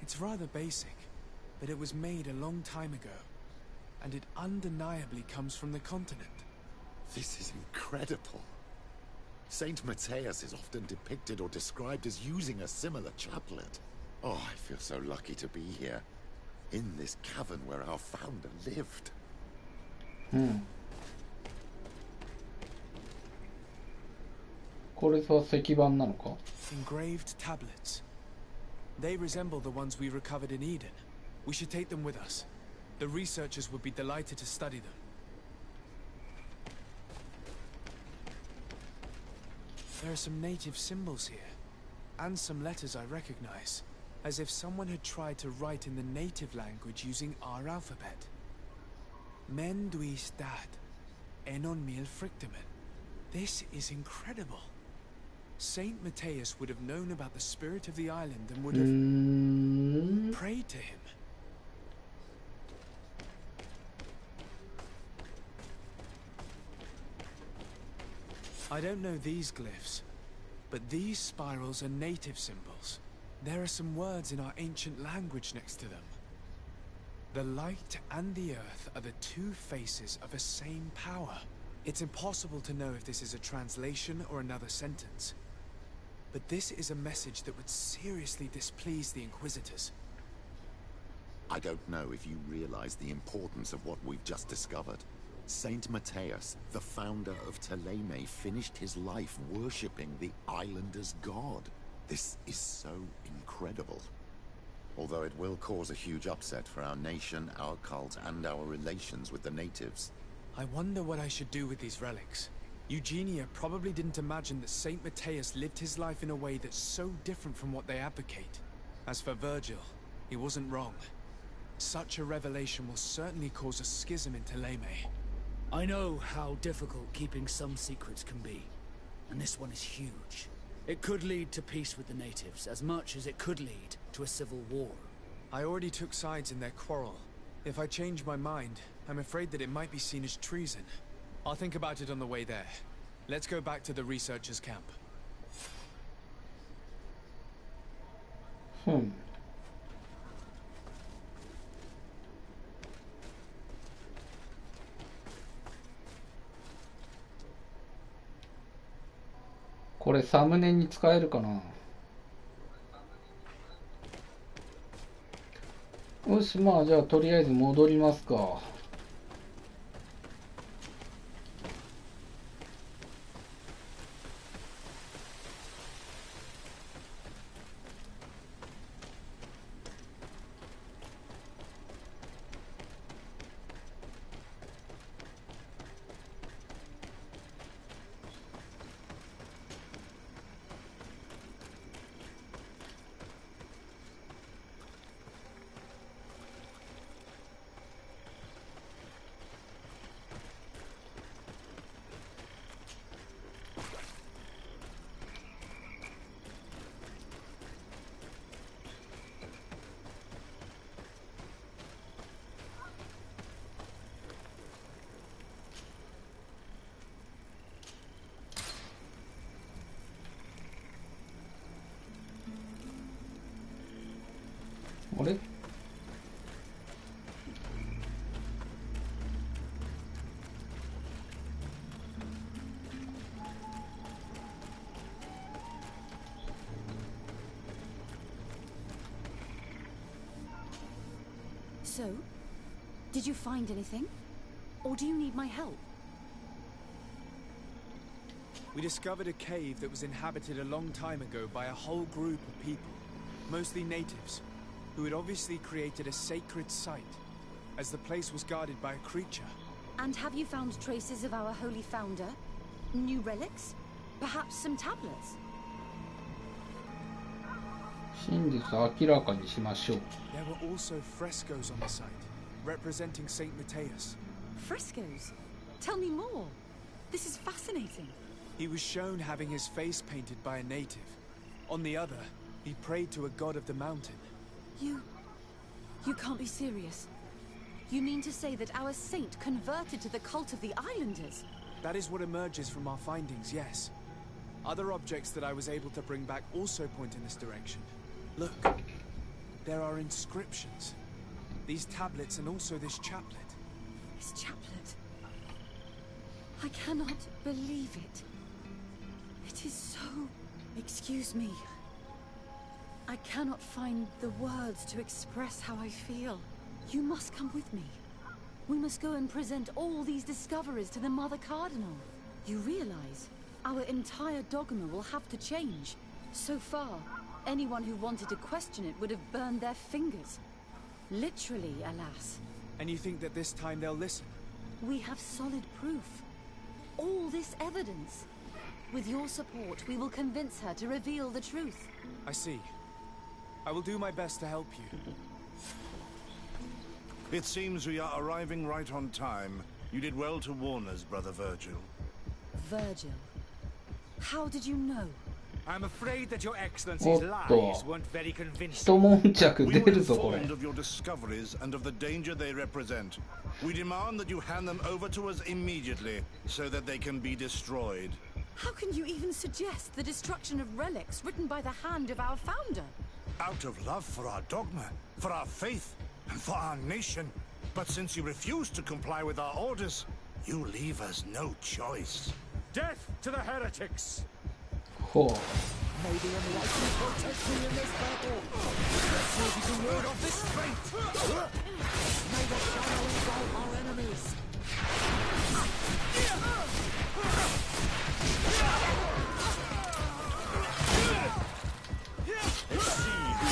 It's rather basic, but it was made a long time ago, and it undeniably comes from the continent. This is incredible. Saint Matthias is often depicted or described as using a similar chaplet. Oh, I feel so lucky to be here, in this cavern where our founder lived. Engraved tablets. They resemble the ones we recovered in Eden. We should take them with us. The researchers would be delighted to study them. There are some native symbols here, and some letters I recognize, as if someone had tried to write in the native language using our alphabet. Men duis dat, enon mil frictamen. This is incredible. Saint Matthias would have known about the spirit of the island and would have prayed to him. I don't know these glyphs, but these spirals are native symbols. There are some words in our ancient language next to them. The light and the earth are the two faces of a same power. It's impossible to know if this is a translation or another sentence. But this is a message that would seriously displease the Inquisitors. I don't know if you realize the importance of what we've just discovered. Saint Matthias, the founder of Ptolemy, finished his life worshipping the islanders' god. This is so incredible. Although it will cause a huge upset for our nation, our cult, and our relations with the natives. I wonder what I should do with these relics. Eugenia probably didn't imagine that Saint Matthias lived his life in a way that's so different from what they advocate. As for Virgil, he wasn't wrong. Such a revelation will certainly cause a schism in Ptolemy. I know how difficult keeping some secrets can be, and this one is huge. It could lead to peace with the natives, as much as it could lead to a civil war. I already took sides in their quarrel. If I change my mind, I'm afraid that it might be seen as treason. I'll think about it on the way there. Let's go back to the researchers' camp. これサムネに使えるかな。よし、まあじゃあとりあえず戻りますか。あれSo, did you find anything? Or do you need my help? We discovered a cave that was inhabited a long time ago by a whole group of people, mostly natives, who had obviously created a sacred site, as the place was guarded by a creature. And have you found traces of our holy founder? New relics? Perhaps some tablets? 真実を明らかにしましょう。 There were also frescoes on the site, representing Saint Mateus. Frescoes? Tell me more. This is fascinating. He was shown having his face painted by a native. On the other, he prayed to a god of the mountain. You can't be serious. You mean to say that our saint converted to the cult of the islanders? That is what emerges from our findings, yes. Other objects that I was able to bring back also point in this direction. Look, there are inscriptions. These tablets and also this chaplet. This chaplet. I cannot believe it. It is so... Excuse me. I cannot find the words to express how I feel. You must come with me. We must go and present all these discoveries to the Mother Cardinal. You realize our entire dogma will have to change. So far, anyone who wanted to question it would have burned their fingers. Literally, alas. And you think that this time they'll listen? We have solid proof. All this evidence. With your support, we will convince her to reveal the truth. I see. I will do my best to help you. It seems we are arriving right on time. You did well to warn us, Brother Virgil. Virgil? How did you know? I'm afraid that your excellency's lies weren't very convincing. 一悶着 We 出 were るぞこれ。 informed of your discoveries and of the danger they represent. We demand that you hand them over to us immediately, so that they can be destroyed. How can you even suggest the destruction of relics written by the hand of our founder? Out of love for our dogma, for our faith, and for our nation. But since you refuse to comply with our orders, you leave us no choice. Death to the heretics! ほう。 May the enlightened protect me in this battle! Let's see if you can ward off this fate! May the shadow engulf our enemies! Let's see who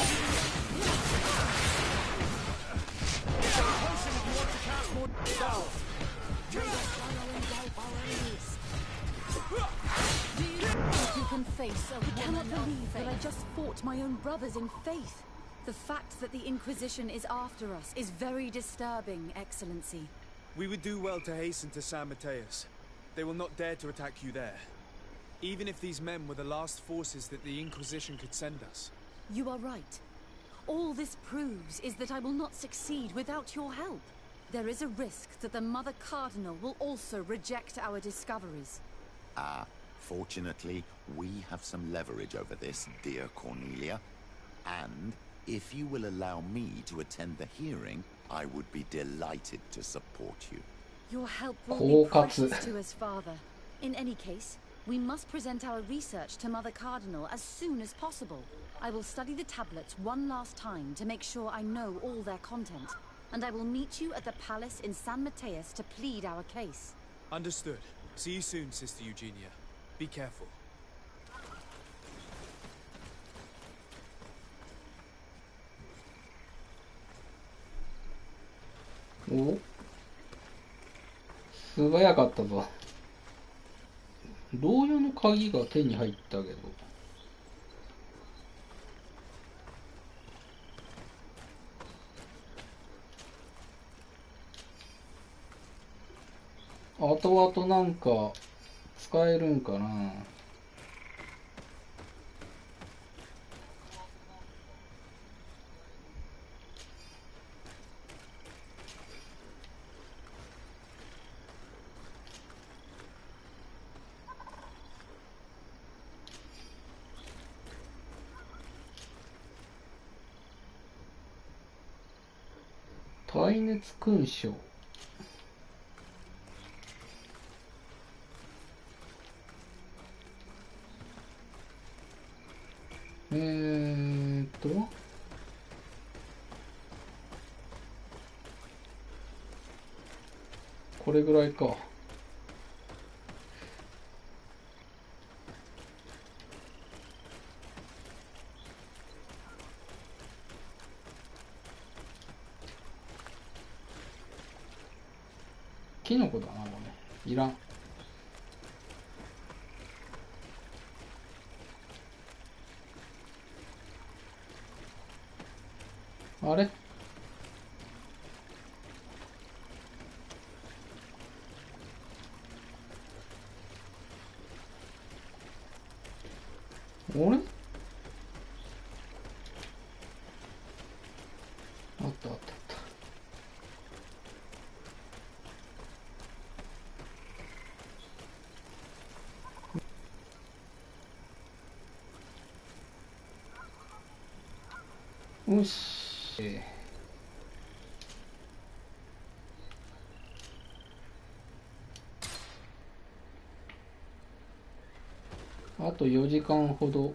it's a potion if you want to cast more spells! May the shadow engulf our enemies! If you can face a woman, cannot believe that I just fought my own brothers in faith. The fact that the Inquisition is after us is very disturbing, Excellency. We would do well to hasten to San Mateus. They will not dare to attack you there. Even if these men were the last forces that the Inquisition could send us. You are right. All this proves is that I will not succeed without your help. There is a risk that the Mother Cardinal will also reject our discoveries. Fortunately, we have some leverage over this, dear Cornelia. And if you will allow me to attend the hearing, I would be delighted to support you. Your help will be precious to us, Father. In any case, we must present our research to Mother Cardinal as soon as possible. I will study the tablets one last time to make sure I know all their content. And I will meet you at the palace in San Mateus to plead our case. Understood. See you soon, Sister Eugenia. Be careful. お、素早かったぞ。牢屋の鍵が手に入ったけど。後々なんか使えるんかな。耐熱勲章。これぐらいか。キノコだな、これ。いらん。あれ、あれ、あったあったあった。よし。あと4時間ほど。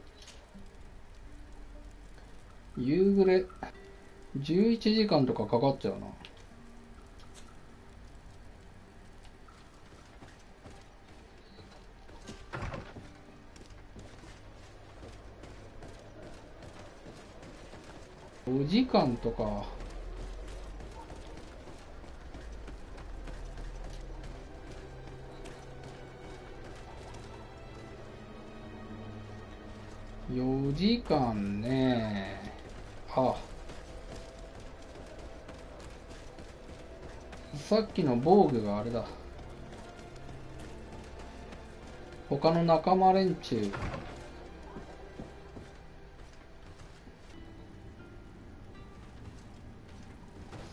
夕暮れ。11時間とかかかっちゃうな。5時間とか。4時間ね。あ、さっきの防具があれだ。他の仲間連中。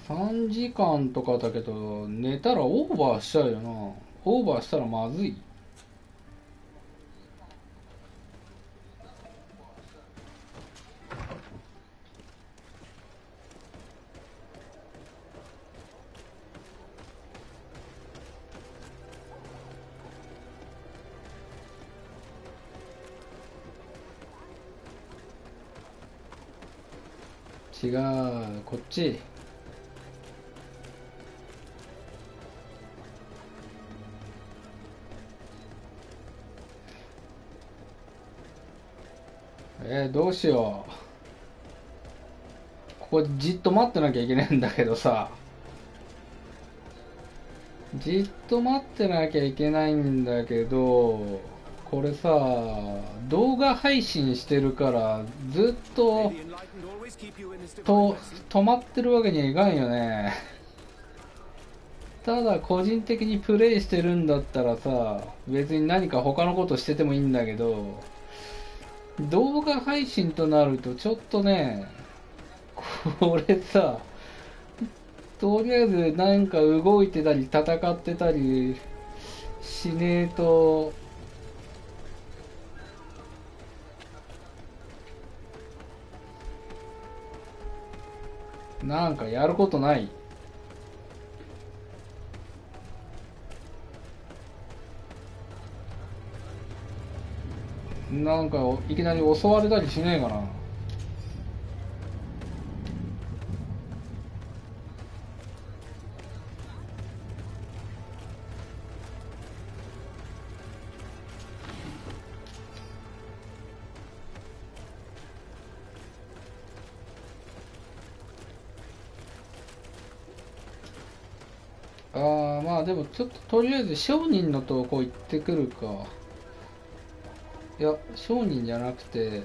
3時間とかだけど、寝たらオーバーしちゃうよな。オーバーしたらまずい。違う、こっち。どうしよう。ここじっと待ってなきゃいけないんだけどさ。じっと待ってなきゃいけないんだけど、これさ、動画配信してるからずっと止まってるわけにはいかんよね。ただ個人的にプレイしてるんだったらさ、別に何か他のことしててもいいんだけど、動画配信となるとちょっとね、これさ、とりあえずなんか動いてたり戦ってたりしねえと、なんかやることない。なんかいきなり襲われたりしねえかな。まあでもちょっととりあえず商人のとこ行ってくるか。いや、商人じゃなくて、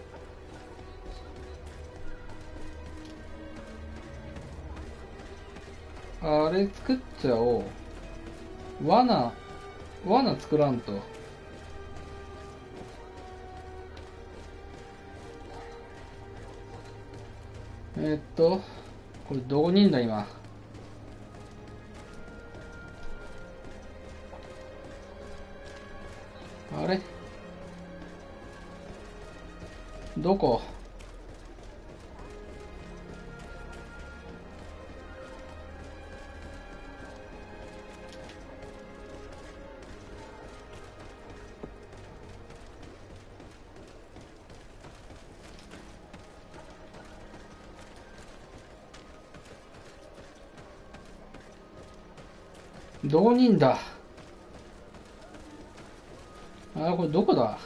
あれ作っちゃおう。罠作らんと。これどこにいんだ今。あれどこ？どこにいんだ？これどこだ？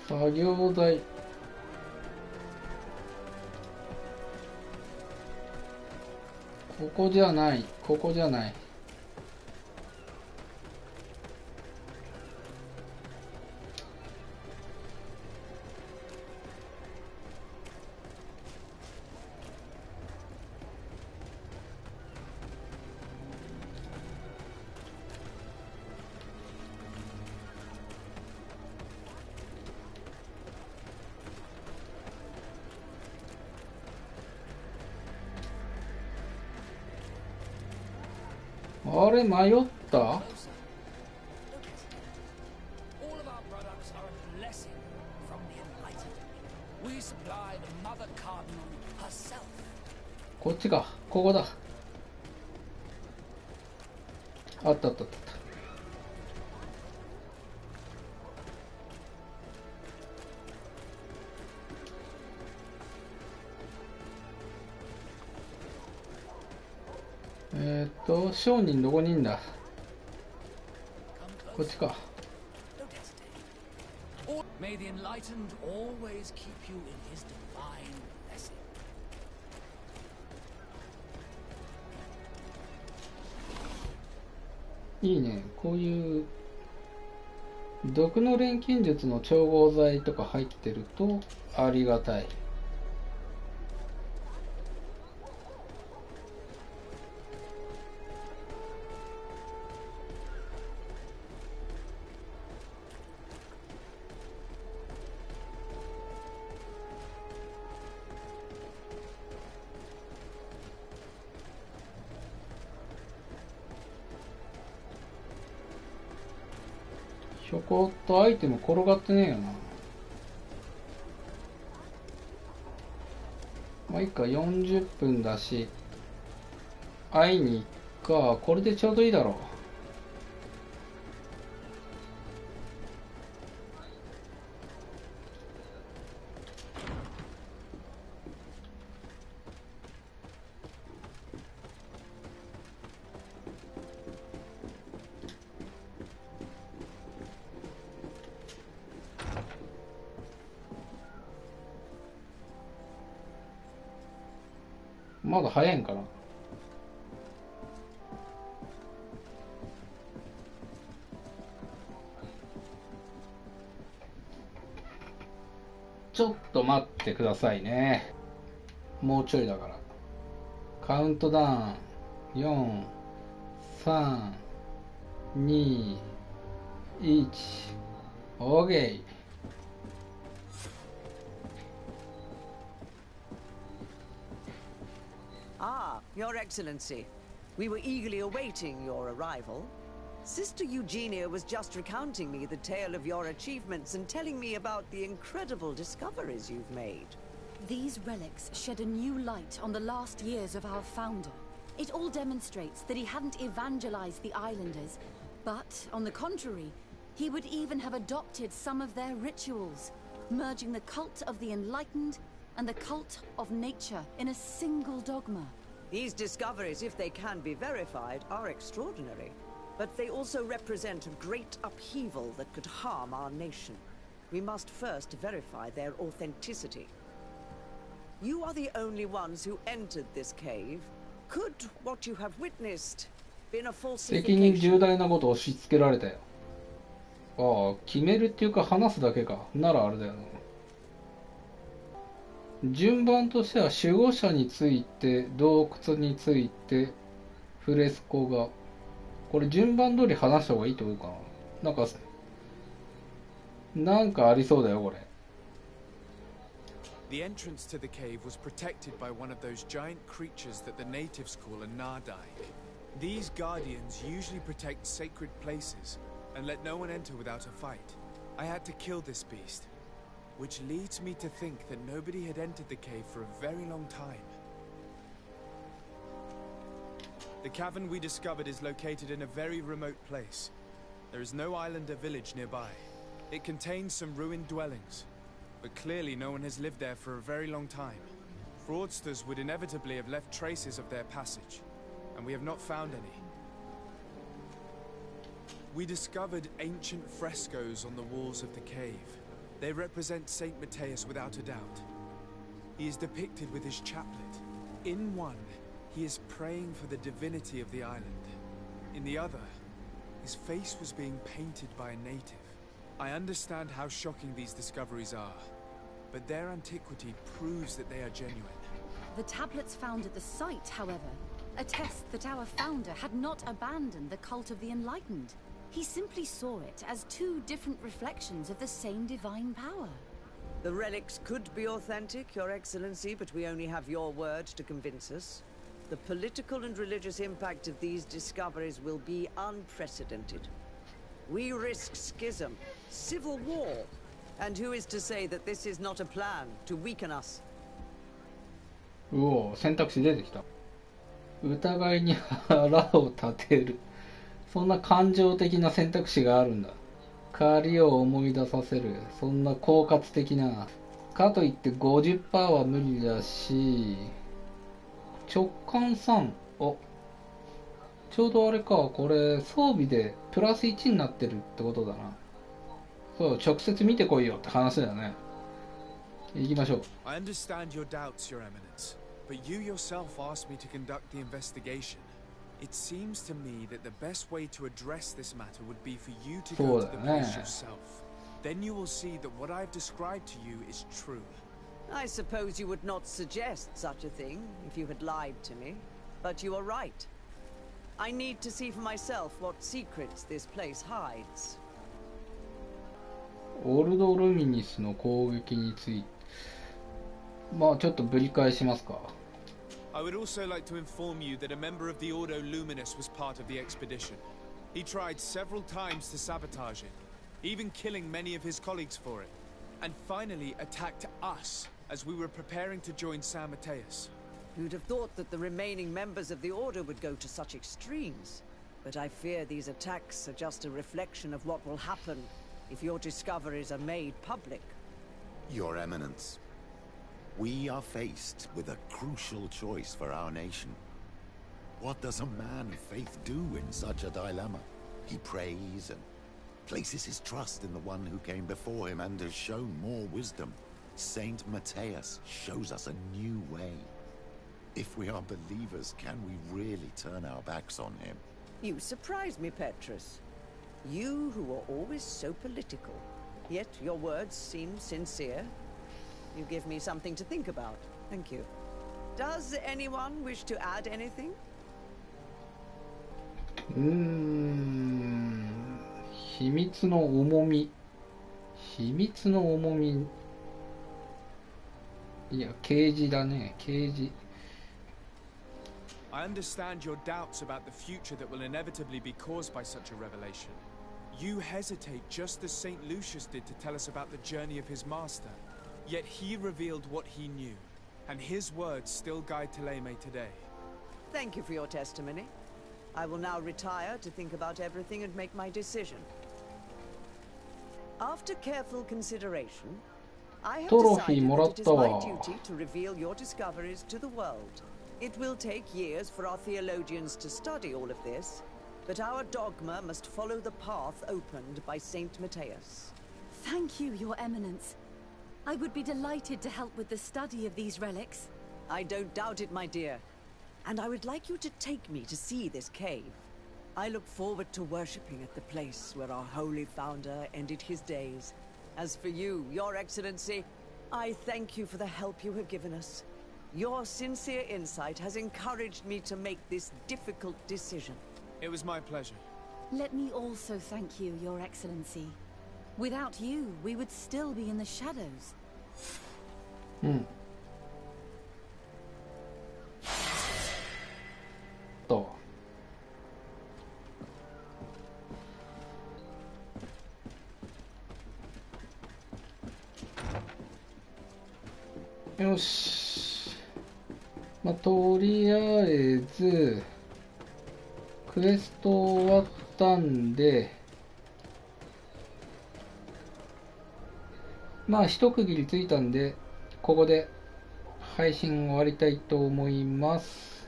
作業台。ここじゃない、ここじゃない。あれ迷った？こっちか、ここだ。あったあったあった。商人どこにいんだ？こっちか。いいね、こういう毒の錬金術の調合剤とか入ってるとありがたい。ひょこっとアイテム転がってねえよな。まあいいか、40分だし会いに行くか。これでちょうどいいだろう。まだ早いんかな。ちょっと待ってくださいね。もうちょいだから。カウントダウン。4、3、2、1。OK。Ah, Your Excellency. We were eagerly awaiting your arrival. Sister Eugenia was just recounting me the tale of your achievements and telling me about the incredible discoveries you've made. These relics shed a new light on the last years of our founder. It all demonstrates that he hadn't evangelized the islanders, but, on the contrary, he would even have adopted some of their rituals, merging the cult of the enlightened and the cult of nature in a single dogma. These discoveries, if they can be verified, are extraordinary. But they also represent a great upheaval that could harm our nation. We must first verify their authenticity. You are the only ones who entered this cave. Could what you have witnessed been a falsification? 責任重大なことを押し付けられたよ。ああ、決めるっていうか話すだけか。ならあれだよな。順番としては守護者について、洞窟について、フレスコ画。これ順番通り話した方がいいってことかな。なんかありそうだよこれ。The entrance to the cave was protected by one of those giant creatures that the natives call a Nardai. These guardians usually protect sacred places and let no one enter without a fight. I had to kill this beast, which leads me to think that nobody had entered the cave for a very long time. The cavern we discovered is located in a very remote place. There is no island or village nearby. It contains some ruined dwellings, but clearly no one has lived there for a very long time. Fraudsters would inevitably have left traces of their passage, and we have not found any. We discovered ancient frescoes on the walls of the cave. They represent Saint Matthias without a doubt. He is depicted with his chaplet. In one, He is praying for the divinity of the island. In the other, his face was being painted by a native. I understand how shocking these discoveries are, but their antiquity proves that they are genuine. The tablets found at the site, however, attest that our founder had not abandoned the cult of the Enlightened. He simply saw it as two different reflections of the same divine power. The relics could be authentic, Your Excellency, but we only have your word to convince us. The political and religious impact of these discoveries will be unprecedented. We risk schism, civil war, and who is to say that this is not a plan to weaken us? うお、選択肢出てきた。疑いに腹を立てる。そんな感情的な選択肢があるんだ。狩りを思い出させる。そんな狡猾的な。かといって 50% は無理だし、直感3。お、ちょうどあれか、これ装備でプラス1になってるってことだな。そう、直接見てこいよって話だよね。行きましょう。I understand your doubts, Your Eminence, but you yourself asked me to conduct the investigation. It seems to me that the best way to address this matter would be for you to go to the place yourself. Then you will see that what I've described to you is true. I suppose you would not suggest such a thing if you had lied to me, but you are right. I need to see for myself what secrets this place hides. オルド・ルミニスの攻撃について、まあちょっとぶり返しますか。I would also like to inform you that a member of the Ordo Luminous was part of the expedition. He tried several times to sabotage it, even killing many of his colleagues for it, and finally attacked us as we were preparing to join San Mateus. Who'd have thought that the remaining members of the Order would go to such extremes? But I fear these attacks are just a reflection of what will happen if your discoveries are made public. Your Eminence, we are faced with a crucial choice for our nation. What does a man of faith do in such a dilemma? He prays and places his trust in the one who came before him and has shown more wisdom. Saint Mateus shows us a new way. If we are believers, can we really turn our backs on him? You surprise me, Petrus. You who are always so political, yet your words seem sincere. You give me something to think about. Thank you. Does anyone wish to add anything? 秘密の重み。秘密の重み。いや、啓示だね、啓示。I understand your doubts about the future that will inevitably be caused by such a revelation. You hesitate just as St. Lucius did to tell us about the journey of his master. Yet he revealed what he knew, and his words still guide Thélème today. Thank you for your testimony. I will now retire to think about everything and make my decision. After careful consideration, I have decided that it is my duty to reveal your discoveries to the world. It will take years for our theologians to study all of this, but our dogma must follow the path opened by Saint Mateus. Thank you, Your Eminence. I would be delighted to help with the study of these relics. I don't doubt it, my dear. And I would like you to take me to see this cave. I look forward to worshipping at the place where our holy founder ended his days. As for you, Your Excellency, I thank you for the help you have given us. Your sincere insight has encouraged me to make this difficult decision. It was my pleasure. Let me also thank you, Your Excellency. Without you, we would still be in the shadows. よし。まあ、とりあえずクエスト終わったんで、まあ一区切りついたんで、ここで配信終わりたいと思います。